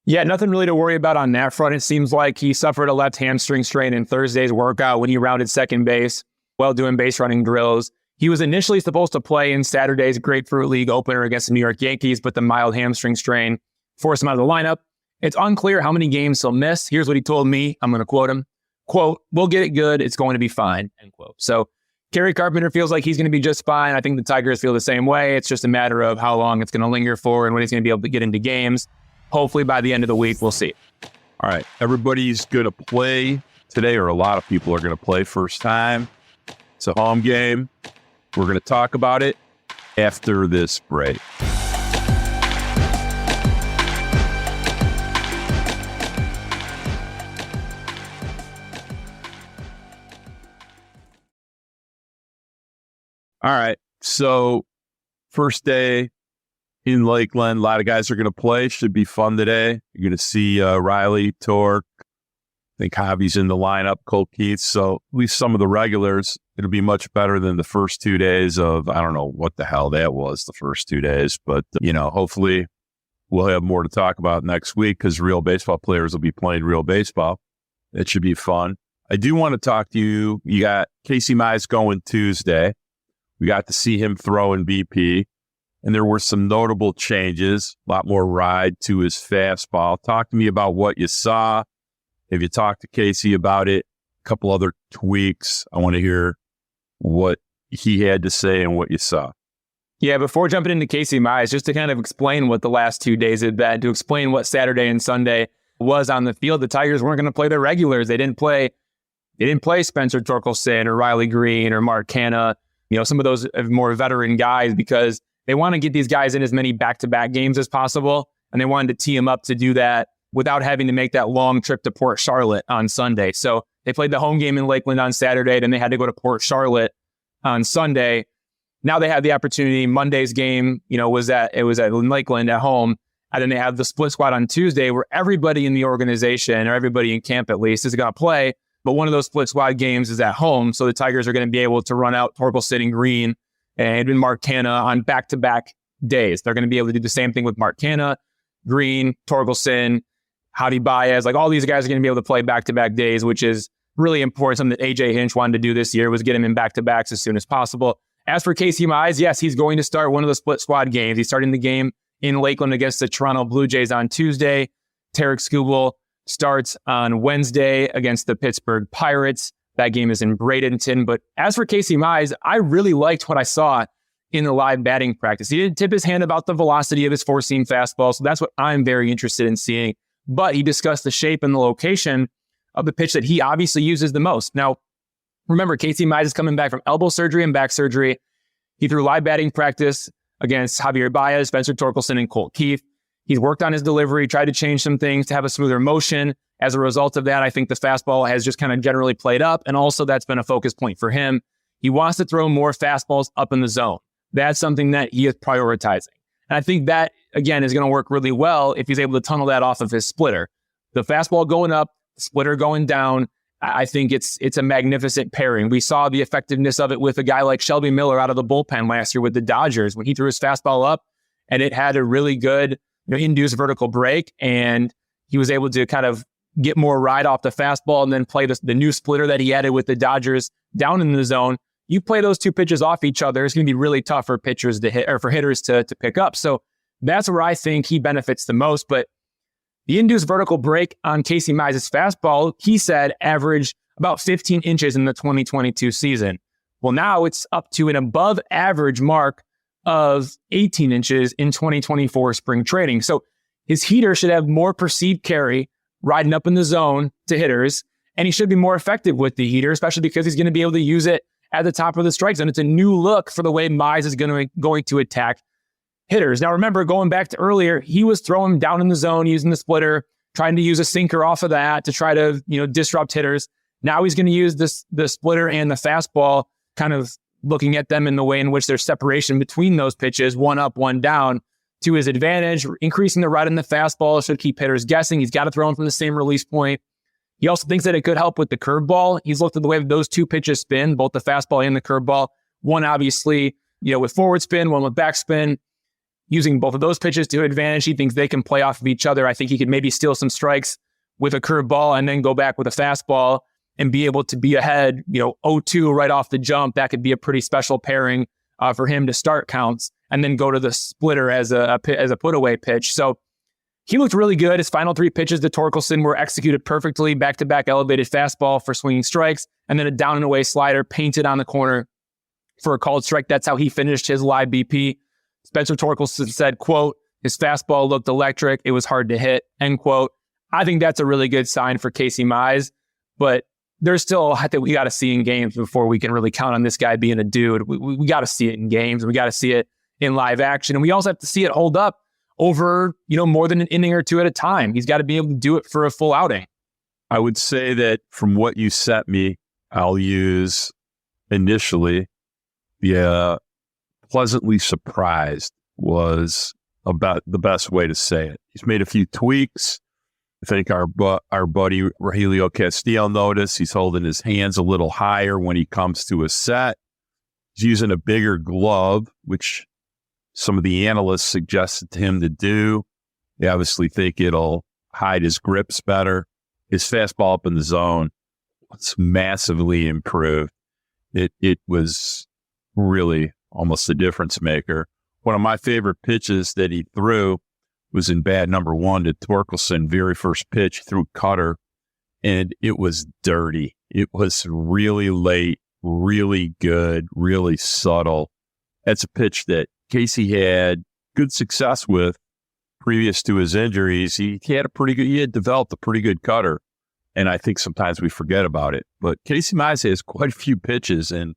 Yeah, nothing really to worry about on that front. It seems like he suffered a left hamstring strain in Thursday's workout when he rounded second base while doing base running drills. He was initially supposed to play in Saturday's Grapefruit League opener against the New York Yankees, but the mild hamstring strain forced him out of the lineup. It's unclear how many games he'll miss. Here's what he told me. I'm going to quote him. Quote, "We'll get it good. It's going to be fine." End quote. So Kerry Carpenter feels like he's going to be just fine. I think the Tigers feel the same way. It's just a matter of how long it's going to linger for and when he's going to be able to get into games. Hopefully by the end of the week, we'll see. All right. Everybody's going to play today, or a lot of people are going to play first time. It's a home game. We're going to talk about it. after this break. All right. So first day in Lakeland, a lot of guys are going to play. Should be fun today. You're going to see Riley, Torque. I think Javi's in the lineup, Colt Keith. So at least some of the regulars, it'll be much better than the first 2 days of, I don't know what the hell that was the first 2 days. But, hopefully we'll have more to talk about next week because real baseball players will be playing real baseball. It should be fun. I do want to talk to you. You got Casey Mize going Tuesday. We got to see him throw in BP, and there were some notable changes, a lot more ride to his fastball. Talk to me about what you saw. Have you talked to Casey about it? A couple other tweaks. I want to hear what he had to say and what you saw. Yeah, before jumping into Casey Mize, just to kind of explain what the last 2 days had been, to explain what Saturday and Sunday was on the field, the Tigers weren't going to play their regulars. They didn't play Spencer Torkelson or Riley Green or Mark Hanna, some of those more veteran guys, because they want to get these guys in as many back-to-back games as possible. And they wanted to tee them up to do that without having to make that long trip to Port Charlotte on Sunday. So they played the home game in Lakeland on Saturday, then they had to go to Port Charlotte on Sunday. Now they have the opportunity. Monday's game, was at Lakeland at home. And then they have the split squad on Tuesday where everybody in the organization, or everybody in camp at least, is going to play. But one of those split squad games is at home. So the Tigers are going to be able to run out Torkelson and Green and Mark Hanna on back-to-back days. They're going to be able to do the same thing with Mark Hanna, Green, Torkelson, Javi Baez. Like, all these guys are going to be able to play back-to-back days, which is really important. Something that A.J. Hinch wanted to do this year was get him in back-to-backs as soon as possible. As for Casey Mize, yes, he's going to start one of the split squad games. He's starting the game in Lakeland against the Toronto Blue Jays on Tuesday. Tarek Skubal starts on Wednesday against the Pittsburgh Pirates. That game is in Bradenton. But as for Casey Mize, I really liked what I saw in the live batting practice. He didn't tip his hand about the velocity of his four-seam fastball, so that's what I'm very interested in seeing. But he discussed the shape and the location of the pitch that he obviously uses the most. Now, remember, Casey Mize is coming back from elbow surgery and back surgery. He threw live batting practice against Javier Baez, Spencer Torkelson, and Colt Keith. He's worked on his delivery, tried to change some things to have a smoother motion. As a result of that, I think the fastball has just kind of generally played up, and also that's been a focus point for him. He wants to throw more fastballs up in the zone. That's something that he is prioritizing. And I think that, again, is going to work really well if he's able to tunnel that off of his splitter. The fastball going up, the splitter going down, I think it's a magnificent pairing. We saw the effectiveness of it with a guy like Shelby Miller out of the bullpen last year with the Dodgers when he threw his fastball up, and it had a really good induced vertical break, and he was able to kind of get more ride off the fastball and then play the new splitter that he added with the Dodgers down in the zone. You play those two pitches off each other, it's going to be really tough for pitchers to hit, or for hitters to pick up. So that's where I think he benefits the most. But the induced vertical break on Casey Mize's fastball, he said, averaged about 15 inches in the 2022 season. Well, now it's up to an above average mark of 18 inches in 2024 spring training. So his heater should have more perceived carry riding up in the zone to hitters, and he should be more effective with the heater, especially because he's going to be able to use it at the top of the strike zone. It's a new look for the way Mize is going to attack hitters. Now, remember, going back to earlier, he was throwing down in the zone using the splitter, trying to use a sinker off of that to try to disrupt hitters. Now he's going to use the splitter and the fastball, kind of looking at them in the way in which there's separation between those pitches, one up, one down, to his advantage. Increasing the ride in the fastball should keep hitters guessing. He's got to throw them from the same release point. He also thinks that it could help with the curveball. He's looked at the way those two pitches spin, both the fastball and the curveball. One obviously, with forward spin, one with back spin. Using both of those pitches to advantage, he thinks they can play off of each other. I think he could maybe steal some strikes with a curveball and then go back with a fastball and be able to be ahead, 0-2 right off the jump. That could be a pretty special pairing for him to start counts and then go to the splitter as a put-away pitch. So he looked really good. His final three pitches to Torkelson were executed perfectly. Back-to-back elevated fastball for swinging strikes, and then a down and away slider painted on the corner for a called strike. That's how he finished his live BP. Spencer Torkelson said, quote, his fastball looked electric. It was hard to hit, end quote. I think that's a really good sign for Casey Mize, but there's still a lot that we got to see in games before we can really count on this guy being a dude. We got to see it in games. We got to see it in live action. And we also have to see it hold up over, more than an inning or two at a time. He's got to be able to do it for a full outing. I would say that from what you sent me, I'll use initially the pleasantly surprised was about the best way to say it. He's made a few tweaks. I think our buddy Rogelio Castillo noticed he's holding his hands a little higher when he comes to a set. He's using a bigger glove, which some of the analysts suggested to him to do. They obviously think it'll hide his grips better. His fastball up in the zone was massively improved. It was really almost a difference maker. One of my favorite pitches that he threw was in bat number 1 to Torkelson. Very first pitch, threw cutter, and it was dirty. It was really late, really good, really subtle. That's a pitch that Casey had good success with previous to his injuries. He had developed a pretty good cutter, and I think sometimes we forget about it. But Casey Mize has quite a few pitches, and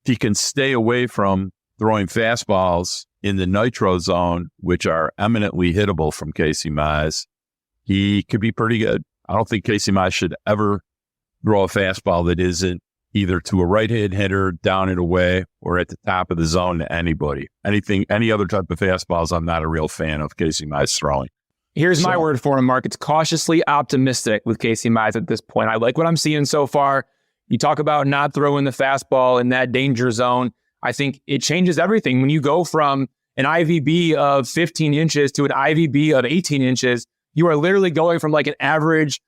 if he can stay away from throwing fastballs in the nitro zone, which are eminently hittable from Casey Mize, he could be pretty good. I don't think Casey Mize should ever throw a fastball that isn't either to a right-hand hitter, down and away, or at the top of the zone to anybody. Any other type of fastballs, I'm not a real fan of Casey Mize throwing. Here's my word for him, Mark. It's cautiously optimistic with Casey Mize at this point. I like what I'm seeing so far. You talk about not throwing the fastball in that danger zone. I think it changes everything. When you go from an IVB of 15 inches to an IVB of 18 inches, you are literally going from like an average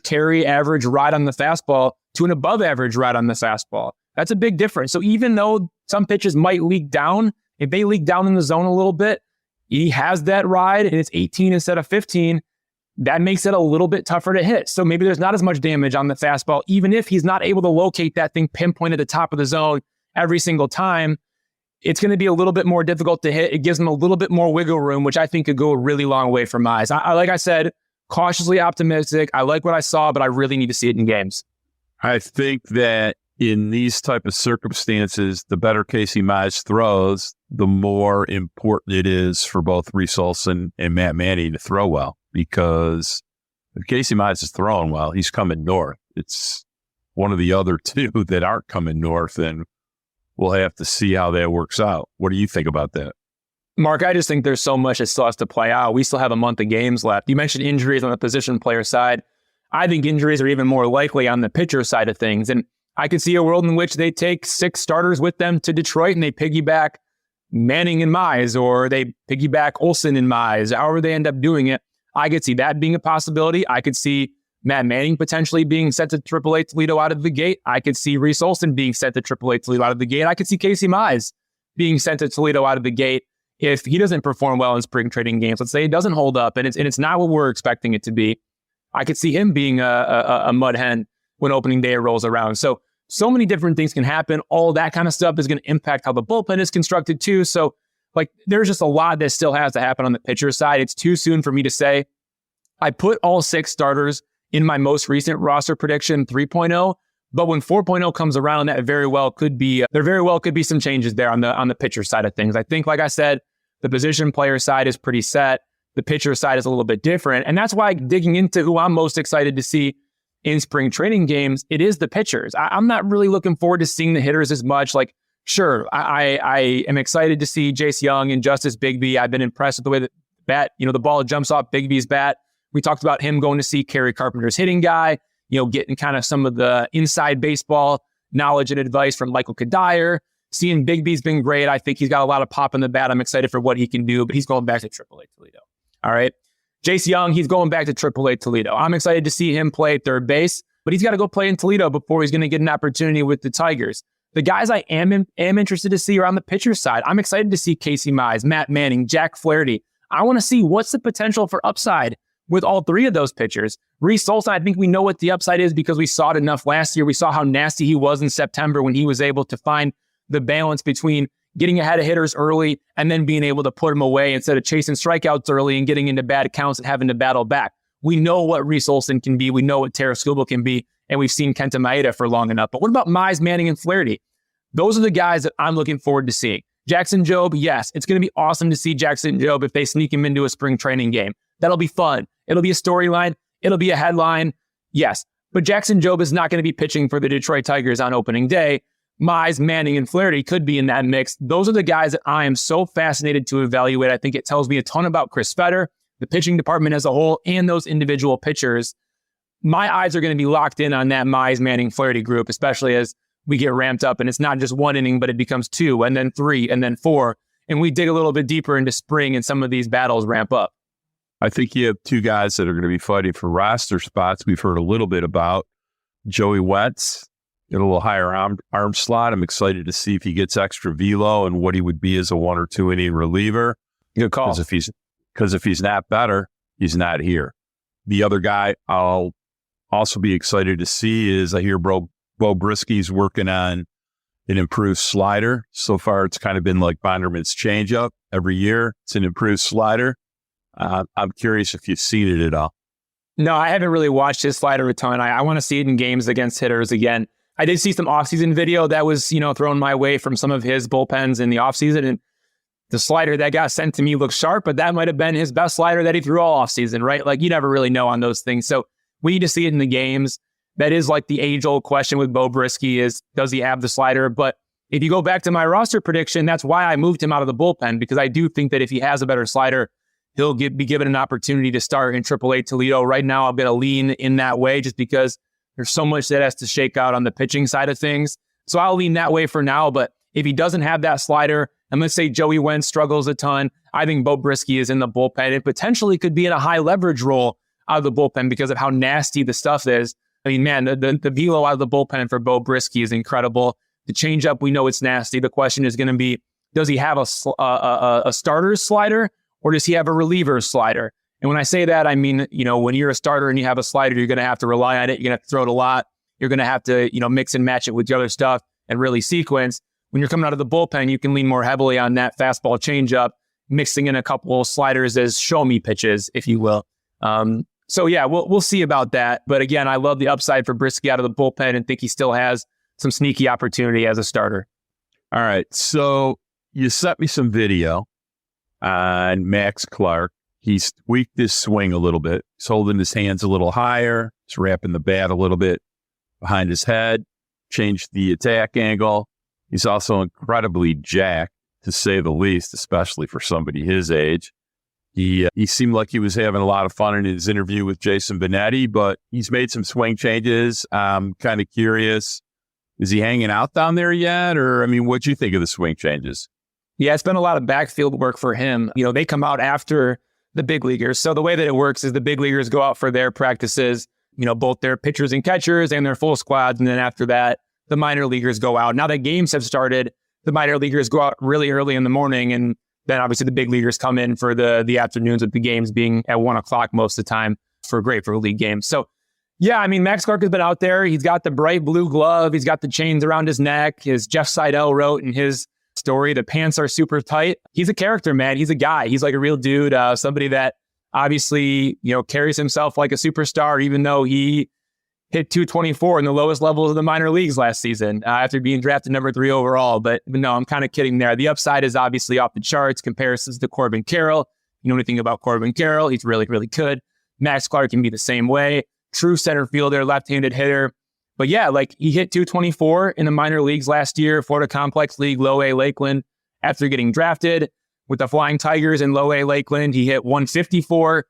carry, average ride on the fastball to an above average ride on the fastball. That's a big difference. So even though some pitches might leak down, if they leak down in the zone a little bit, he has that ride and it's 18 instead of 15. That makes it a little bit tougher to hit. So maybe there's not as much damage on the fastball, even if he's not able to locate that thing pinpoint at the top of the zone every single time. It's going to be a little bit more difficult to hit. It gives him a little bit more wiggle room, which I think could go a really long way for Mize. Like I said, cautiously optimistic. I like what I saw, but I really need to see it in games. I think that in these type of circumstances, the better Casey Mize throws, the more important it is for both Reese Olson and Matt Manning to throw well. Because if Casey Mize is throwing well, he's coming north. It's one of the other two that aren't coming north, and we'll have to see how that works out. What do you think about that? Mark, I just think there's so much that still has to play out. We still have a month of games left. You mentioned injuries on the position player side. I think injuries are even more likely on the pitcher side of things. And I could see a world in which they take 6 starters with them to Detroit and they piggyback Manning and Mize, or they piggyback Olson and Mize, however they end up doing it. I could see that being a possibility. I could see Matt Manning potentially being sent to AAA Toledo out of the gate. I could see Reese Olson being sent to AAA Toledo out of the gate. I could see Casey Mize being sent to Toledo out of the gate if he doesn't perform well in spring training games. Let's say it doesn't hold up and it's not what we're expecting it to be. I could see him being a mud hen when opening day rolls around. So many different things can happen. All that kind of stuff is going to impact how the bullpen is constructed too. So there's just a lot that still has to happen on the pitcher side. It's too soon for me to say. I put all 6 starters in my most recent roster prediction 3.0, but when 4.0 comes around, that very well could be some changes there on the pitcher side of things. I think, like I said, the position player side is pretty set. The pitcher side is a little bit different. And that's why digging into who I'm most excited to see in spring training games, it is the pitchers. I'm not really looking forward to seeing the hitters as much. Sure, I am excited to see Jace Young and Justice Bigbie. I've been impressed with the way that the ball jumps off Bigby's bat. We talked about him going to see Kerry Carpenter's hitting guy, getting kind of some of the inside baseball knowledge and advice from Michael Kadire. Seeing Bigby's been great. I think he's got a lot of pop in the bat. I'm excited for what he can do, but he's going back to AAA Toledo. All right. Jace Young, he's going back to AAA Toledo. I'm excited to see him play third base, but he's got to go play in Toledo before he's going to get an opportunity with the Tigers. The guys I am interested to see are on the pitcher side. I'm excited to see Casey Mize, Matt Manning, Jack Flaherty. I want to see what's the potential for upside with all 3 of those pitchers. Reese Olson, I think we know what the upside is because we saw it enough last year. We saw how nasty he was in September when he was able to find the balance between getting ahead of hitters early and then being able to put them away instead of chasing strikeouts early and getting into bad counts and having to battle back. We know what Reese Olson can be. We know what Taraskubal can be, and we've seen Kenta Maeda for long enough. But what about Mize, Manning, and Flaherty? Those are the guys that I'm looking forward to seeing. Jackson Jobe, yes, it's going to be awesome to see Jackson Jobe if they sneak him into a spring training game. That'll be fun. It'll be a storyline. It'll be a headline. Yes, but Jackson Jobe is not going to be pitching for the Detroit Tigers on opening day. Mize, Manning, and Flaherty could be in that mix. Those are the guys that I am so fascinated to evaluate. I think it tells me a ton about Chris Fetter, the pitching department as a whole, and those individual pitchers. My eyes are going to be locked in on that Mize, Manning, Flaherty group, especially as we get ramped up and it's not just one inning, but it becomes 2 and then 3 and then 4. And we dig a little bit deeper into spring and some of these battles ramp up. I think you have 2 guys that are going to be fighting for roster spots. We've heard a little bit about Joey Wentz, get a little higher arm slot. I'm excited to see if he gets extra velo and what he would be as a 1 or 2 inning reliever. Good call. Because if he's not better, he's not here. The other guy I'll also be excited to see is I hear Bo Brisky's working on an improved slider. So far, it's kind of been like Bonderman's changeup. Every year, it's an improved slider. I'm curious if you've seen it at all. No, I haven't really watched his slider a ton. I want to see it in games against hitters again. I did see some offseason video that was, thrown my way from some of his bullpens in the offseason. And the slider that got sent to me looks sharp, but that might have been his best slider that he threw all offseason, right? Like, you never really know on those things. So we need to see it in the games. That is like the age-old question with Bo Brisky is, does he have the slider? But if you go back to my roster prediction, that's why I moved him out of the bullpen, because I do think that if he has a better slider, he'll be given an opportunity to start in AAA Toledo. Right now, I'm going to lean in that way just because there's so much that has to shake out on the pitching side of things. So I'll lean that way for now. But if he doesn't have that slider, and let's say Joey Wentz struggles a ton, I think Bo Brisky is in the bullpen and potentially could be in a high leverage role out of the bullpen because of how nasty the stuff is. I mean, man, the velo out of the bullpen for Bo Brisky is incredible. The changeup, we know it's nasty. The question is going to be, does he have a starter's slider or does he have a reliever's slider? And when I say that, I mean, when you're a starter and you have a slider, you're going to have to rely on it. You're going to have to throw it a lot. You're going to have to, mix and match it with the other stuff and really sequence. When you're coming out of the bullpen, you can lean more heavily on that fastball changeup, mixing in a couple of sliders as show me pitches, if you will. So yeah, we'll see about that. But again, I love the upside for Brisky out of the bullpen and think he still has some sneaky opportunity as a starter. All right. So you sent me some video on Max Clark. He's tweaked his swing a little bit. He's holding his hands a little higher. He's wrapping the bat a little bit behind his head, changed the attack angle. He's also incredibly jacked, to say the least, especially for somebody his age. He seemed like he was having a lot of fun in his interview with Jason Benetti, but he's made some swing changes. I'm kind of curious. Is he hanging out down there yet? Or, what'd you think of the swing changes? Yeah, it's been a lot of backfield work for him. They come out after the big leaguers. So the way that it works is the big leaguers go out for their practices, both their pitchers and catchers and their full squads. And then after that, the minor leaguers go out. Now that games have started, the minor leaguers go out really early in the morning, and then obviously the big leaguers come in for the afternoons, with the games being at 1:00 most of the time for league games. So yeah, Max Clark has been out there. He's got the bright blue glove. He's got the chains around his neck. As Jeff Seidel wrote in his story, the pants are super tight. He's a character, man. He's a guy. He's like a real dude, somebody that obviously, carries himself like a superstar, even though he hit 224 in the lowest levels of the minor leagues last season after being drafted number 3 overall. But no, I'm kind of kidding there. The upside is obviously off the charts. Comparisons to Corbin Carroll. You know anything about Corbin Carroll? He's really, really good. Max Clark can be the same way. True center fielder, left-handed hitter. But yeah, he hit 224 in the minor leagues last year, Florida Complex League, Low A Lakeland. After getting drafted with the Flying Tigers in Low A Lakeland, he hit 154.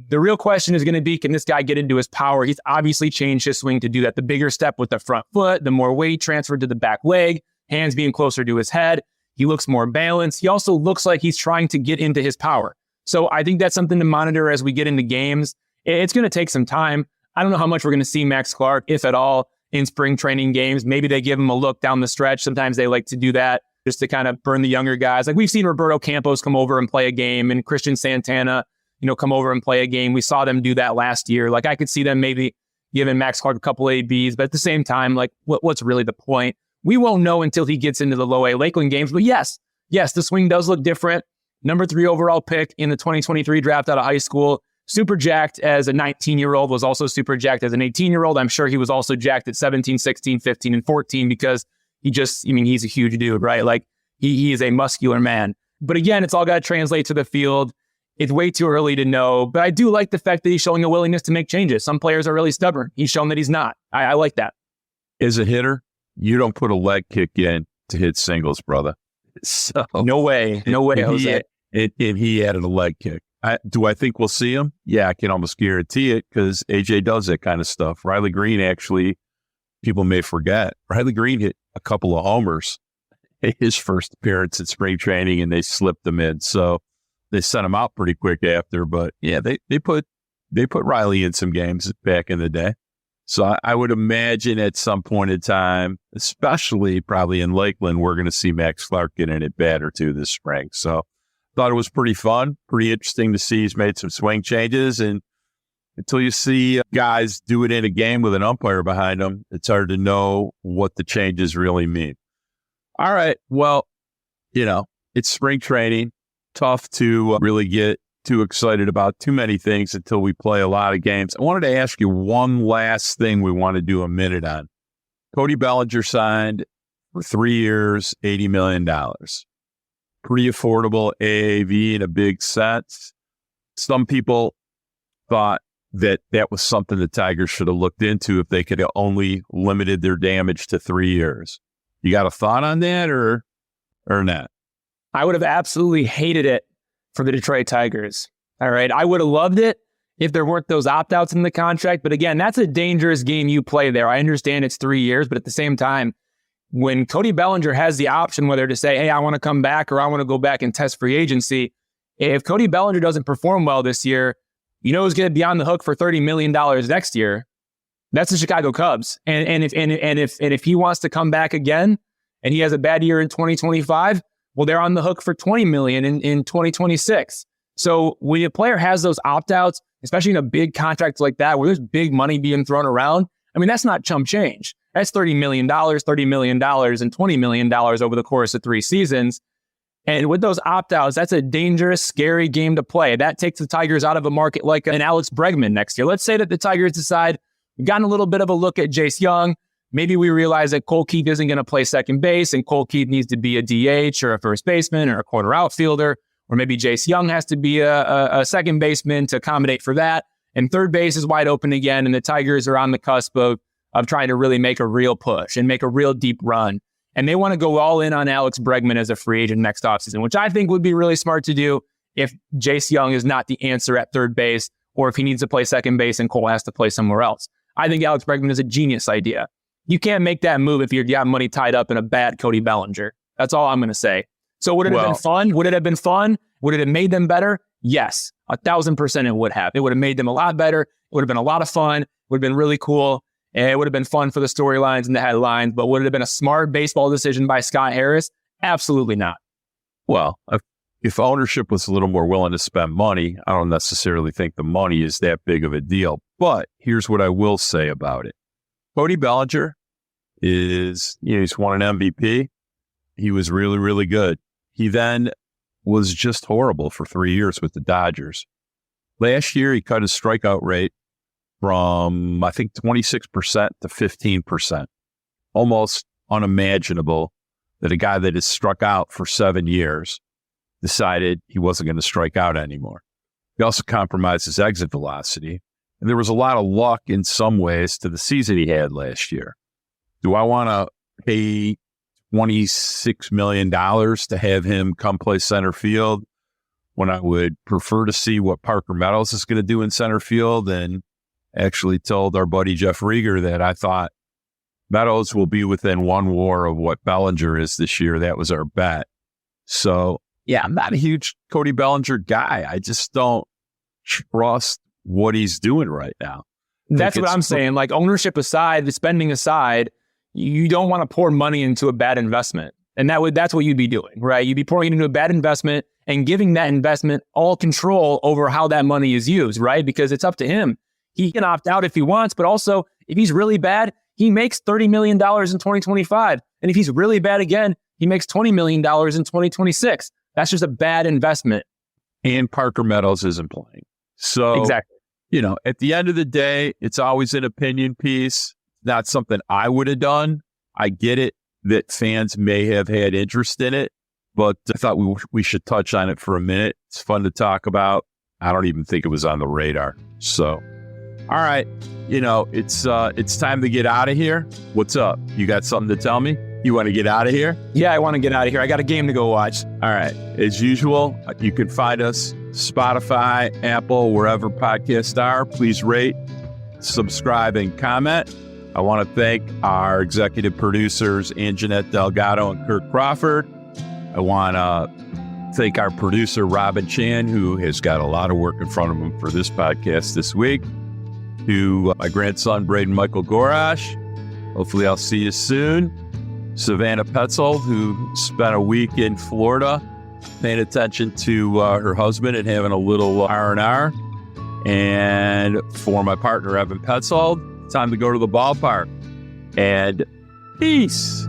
The real question is going to be, can this guy get into his power? He's obviously changed his swing to do that. The bigger step with the front foot, the more weight transferred to the back leg, hands being closer to his head. He looks more balanced. He also looks like he's trying to get into his power. So I think that's something to monitor as we get into games. It's going to take some time. I don't know how much we're going to see Max Clark, if at all, in spring training games. Maybe they give him a look down the stretch. Sometimes they like to do that just to kind of burn the younger guys. Like we've seen Roberto Campos come over and play a game, and Christian Santana, come over and play a game. We saw them do that last year. I could see them maybe giving Max Clark a couple ABs, but at the same time, what's really the point? We won't know until he gets into the Low A Lakeland games. But yes, the swing does look different. Number 3 overall pick in the 2023 draft out of high school. Super jacked as a 19-year-old, was also super jacked as an 18-year-old. I'm sure he was also jacked at 17, 16, 15, and 14 because he's a huge dude, right? He is a muscular man. But again, it's all got to translate to the field. It's way too early to know. But I do like the fact that he's showing a willingness to make changes. Some players are really stubborn. He's shown that he's not. I like that. As a hitter, you don't put a leg kick in to hit singles, brother. So No way, Jose. If he added a leg kick. Do I think we'll see him? Yeah, I can almost guarantee it because AJ does that kind of stuff. Riley Green, actually, people may forget, Riley Green hit a couple of homers his first appearance at spring training, and they slipped him in. So they sent him out pretty quick after. But yeah, they put Riley in some games back in the day. So I would imagine at some point in time, especially probably in Lakeland, we're going to see Max Clark get in at bat or two this spring. So thought it was pretty fun, pretty interesting to see he's made some swing changes. And until you see guys do it in a game with an umpire behind them, it's hard to know what the changes really mean. All right. Well, it's spring training. Tough to really get too excited about too many things until we play a lot of games. I wanted to ask you one last thing we want to do a minute on. Cody Bellinger signed for 3 years, $80 million. Pretty affordable AAV in a big sense. Some people thought that was something the Tigers should have looked into if they could have only limited their damage to 3 years. You got a thought on that or not? I would have absolutely hated it for the Detroit Tigers. All right. I would have loved it if there weren't those opt-outs in the contract. But again, that's a dangerous game you play there. I understand it's 3 years, but at the same time, when Cody Bellinger has the option whether to say, hey, I want to come back or I want to go back and test free agency, if Cody Bellinger doesn't perform well this year, who's going to be on the hook for $30 million next year? That's the Chicago Cubs. And if he wants to come back again and he has a bad year in 2025, well, they're on the hook for $20 million in 2026. So when a player has those opt-outs, especially in a big contract like that, where there's big money being thrown around, I mean, that's not chump change. That's $30 million, $30 million, and $20 million over the course of 3 seasons. And with those opt-outs, that's a dangerous, scary game to play. That takes the Tigers out of a market like an Alex Bregman next year. Let's say that the Tigers decide, we've gotten a little bit of a look at Jace Young. Maybe we realize that Cole Keith isn't going to play second base and Cole Keith needs to be a DH or a first baseman or a corner outfielder, or maybe Jace Young has to be a second baseman to accommodate for that. And third base is wide open again, and the Tigers are on the cusp of trying to really make a real push and make a real deep run. And they want to go all in on Alex Bregman as a free agent next offseason, which I think would be really smart to do if Jace Young is not the answer at third base or if he needs to play second base and Cole has to play somewhere else. I think Alex Bregman is a genius idea. You can't make that move if you got money tied up in a bad Cody Bellinger. That's all I'm going to say. So would it have been fun? Would it have been fun? Would it have made them better? Yes, 1,000% it would have. It would have made them a lot better. It would have been a lot of fun. It would have been really cool. And it would have been fun for the storylines and the headlines. But would it have been a smart baseball decision by Scott Harris? Absolutely not. Well, if ownership was a little more willing to spend money, I don't necessarily think the money is that big of a deal. But here's what I will say about it. Cody Bellinger he's won an MVP. He was really, really good. He then was just horrible for 3 years with the Dodgers. Last year, he cut his strikeout rate from, I think, 26% to 15%. Almost unimaginable that a guy that has struck out for 7 years decided he wasn't going to strike out anymore. He also compromised his exit velocity. And there was a lot of luck in some ways to the season he had last year. Do I want to pay $26 million to have him come play center field when I would prefer to see what Parker Meadows is going to do in center field? And actually told our buddy Jeff Rieger that I thought Meadows will be within 1 WAR of what Bellinger is this year. That was our bet. So, yeah, I'm not a huge Cody Bellinger guy. I just don't trust what he's doing right now. That's what I'm saying. Like, ownership aside, the spending aside, you don't want to pour money into a bad investment. And that's what you'd be doing, right? You'd be pouring it into a bad investment and giving that investment all control over how that money is used, right? Because it's up to him. He can opt out if he wants, but also if he's really bad, he makes $30 million in 2025. And if he's really bad again, he makes $20 million in 2026. That's just a bad investment. And Parker Meadows isn't playing. So, exactly. At the end of the day, it's always an opinion piece. Not something I would have done. I get it that fans may have had interest in it. but I thought we should touch on it for a minute. It's fun to talk about. I don't even think it was on the radar. So, all right, it's time to get out of here. What's up? You got something to tell me? You want to get out of here? Yeah, I want to get out of here. I got a game to go watch. All right. As usual, you can find us Spotify, Apple, wherever podcasts are. Please rate, subscribe, and comment. I want to thank our executive producers, Anjanette Delgado and Kirk Crawford. I want to thank our producer, Robin Chan, who has got a lot of work in front of him for this podcast this week. To my grandson, Braden Michael Gorash. Hopefully I'll see you soon. Savannah Petzold, who spent a week in Florida paying attention to her husband and having a little R&R. And for my partner, Evan Petzold, time to go to the ballpark. And peace.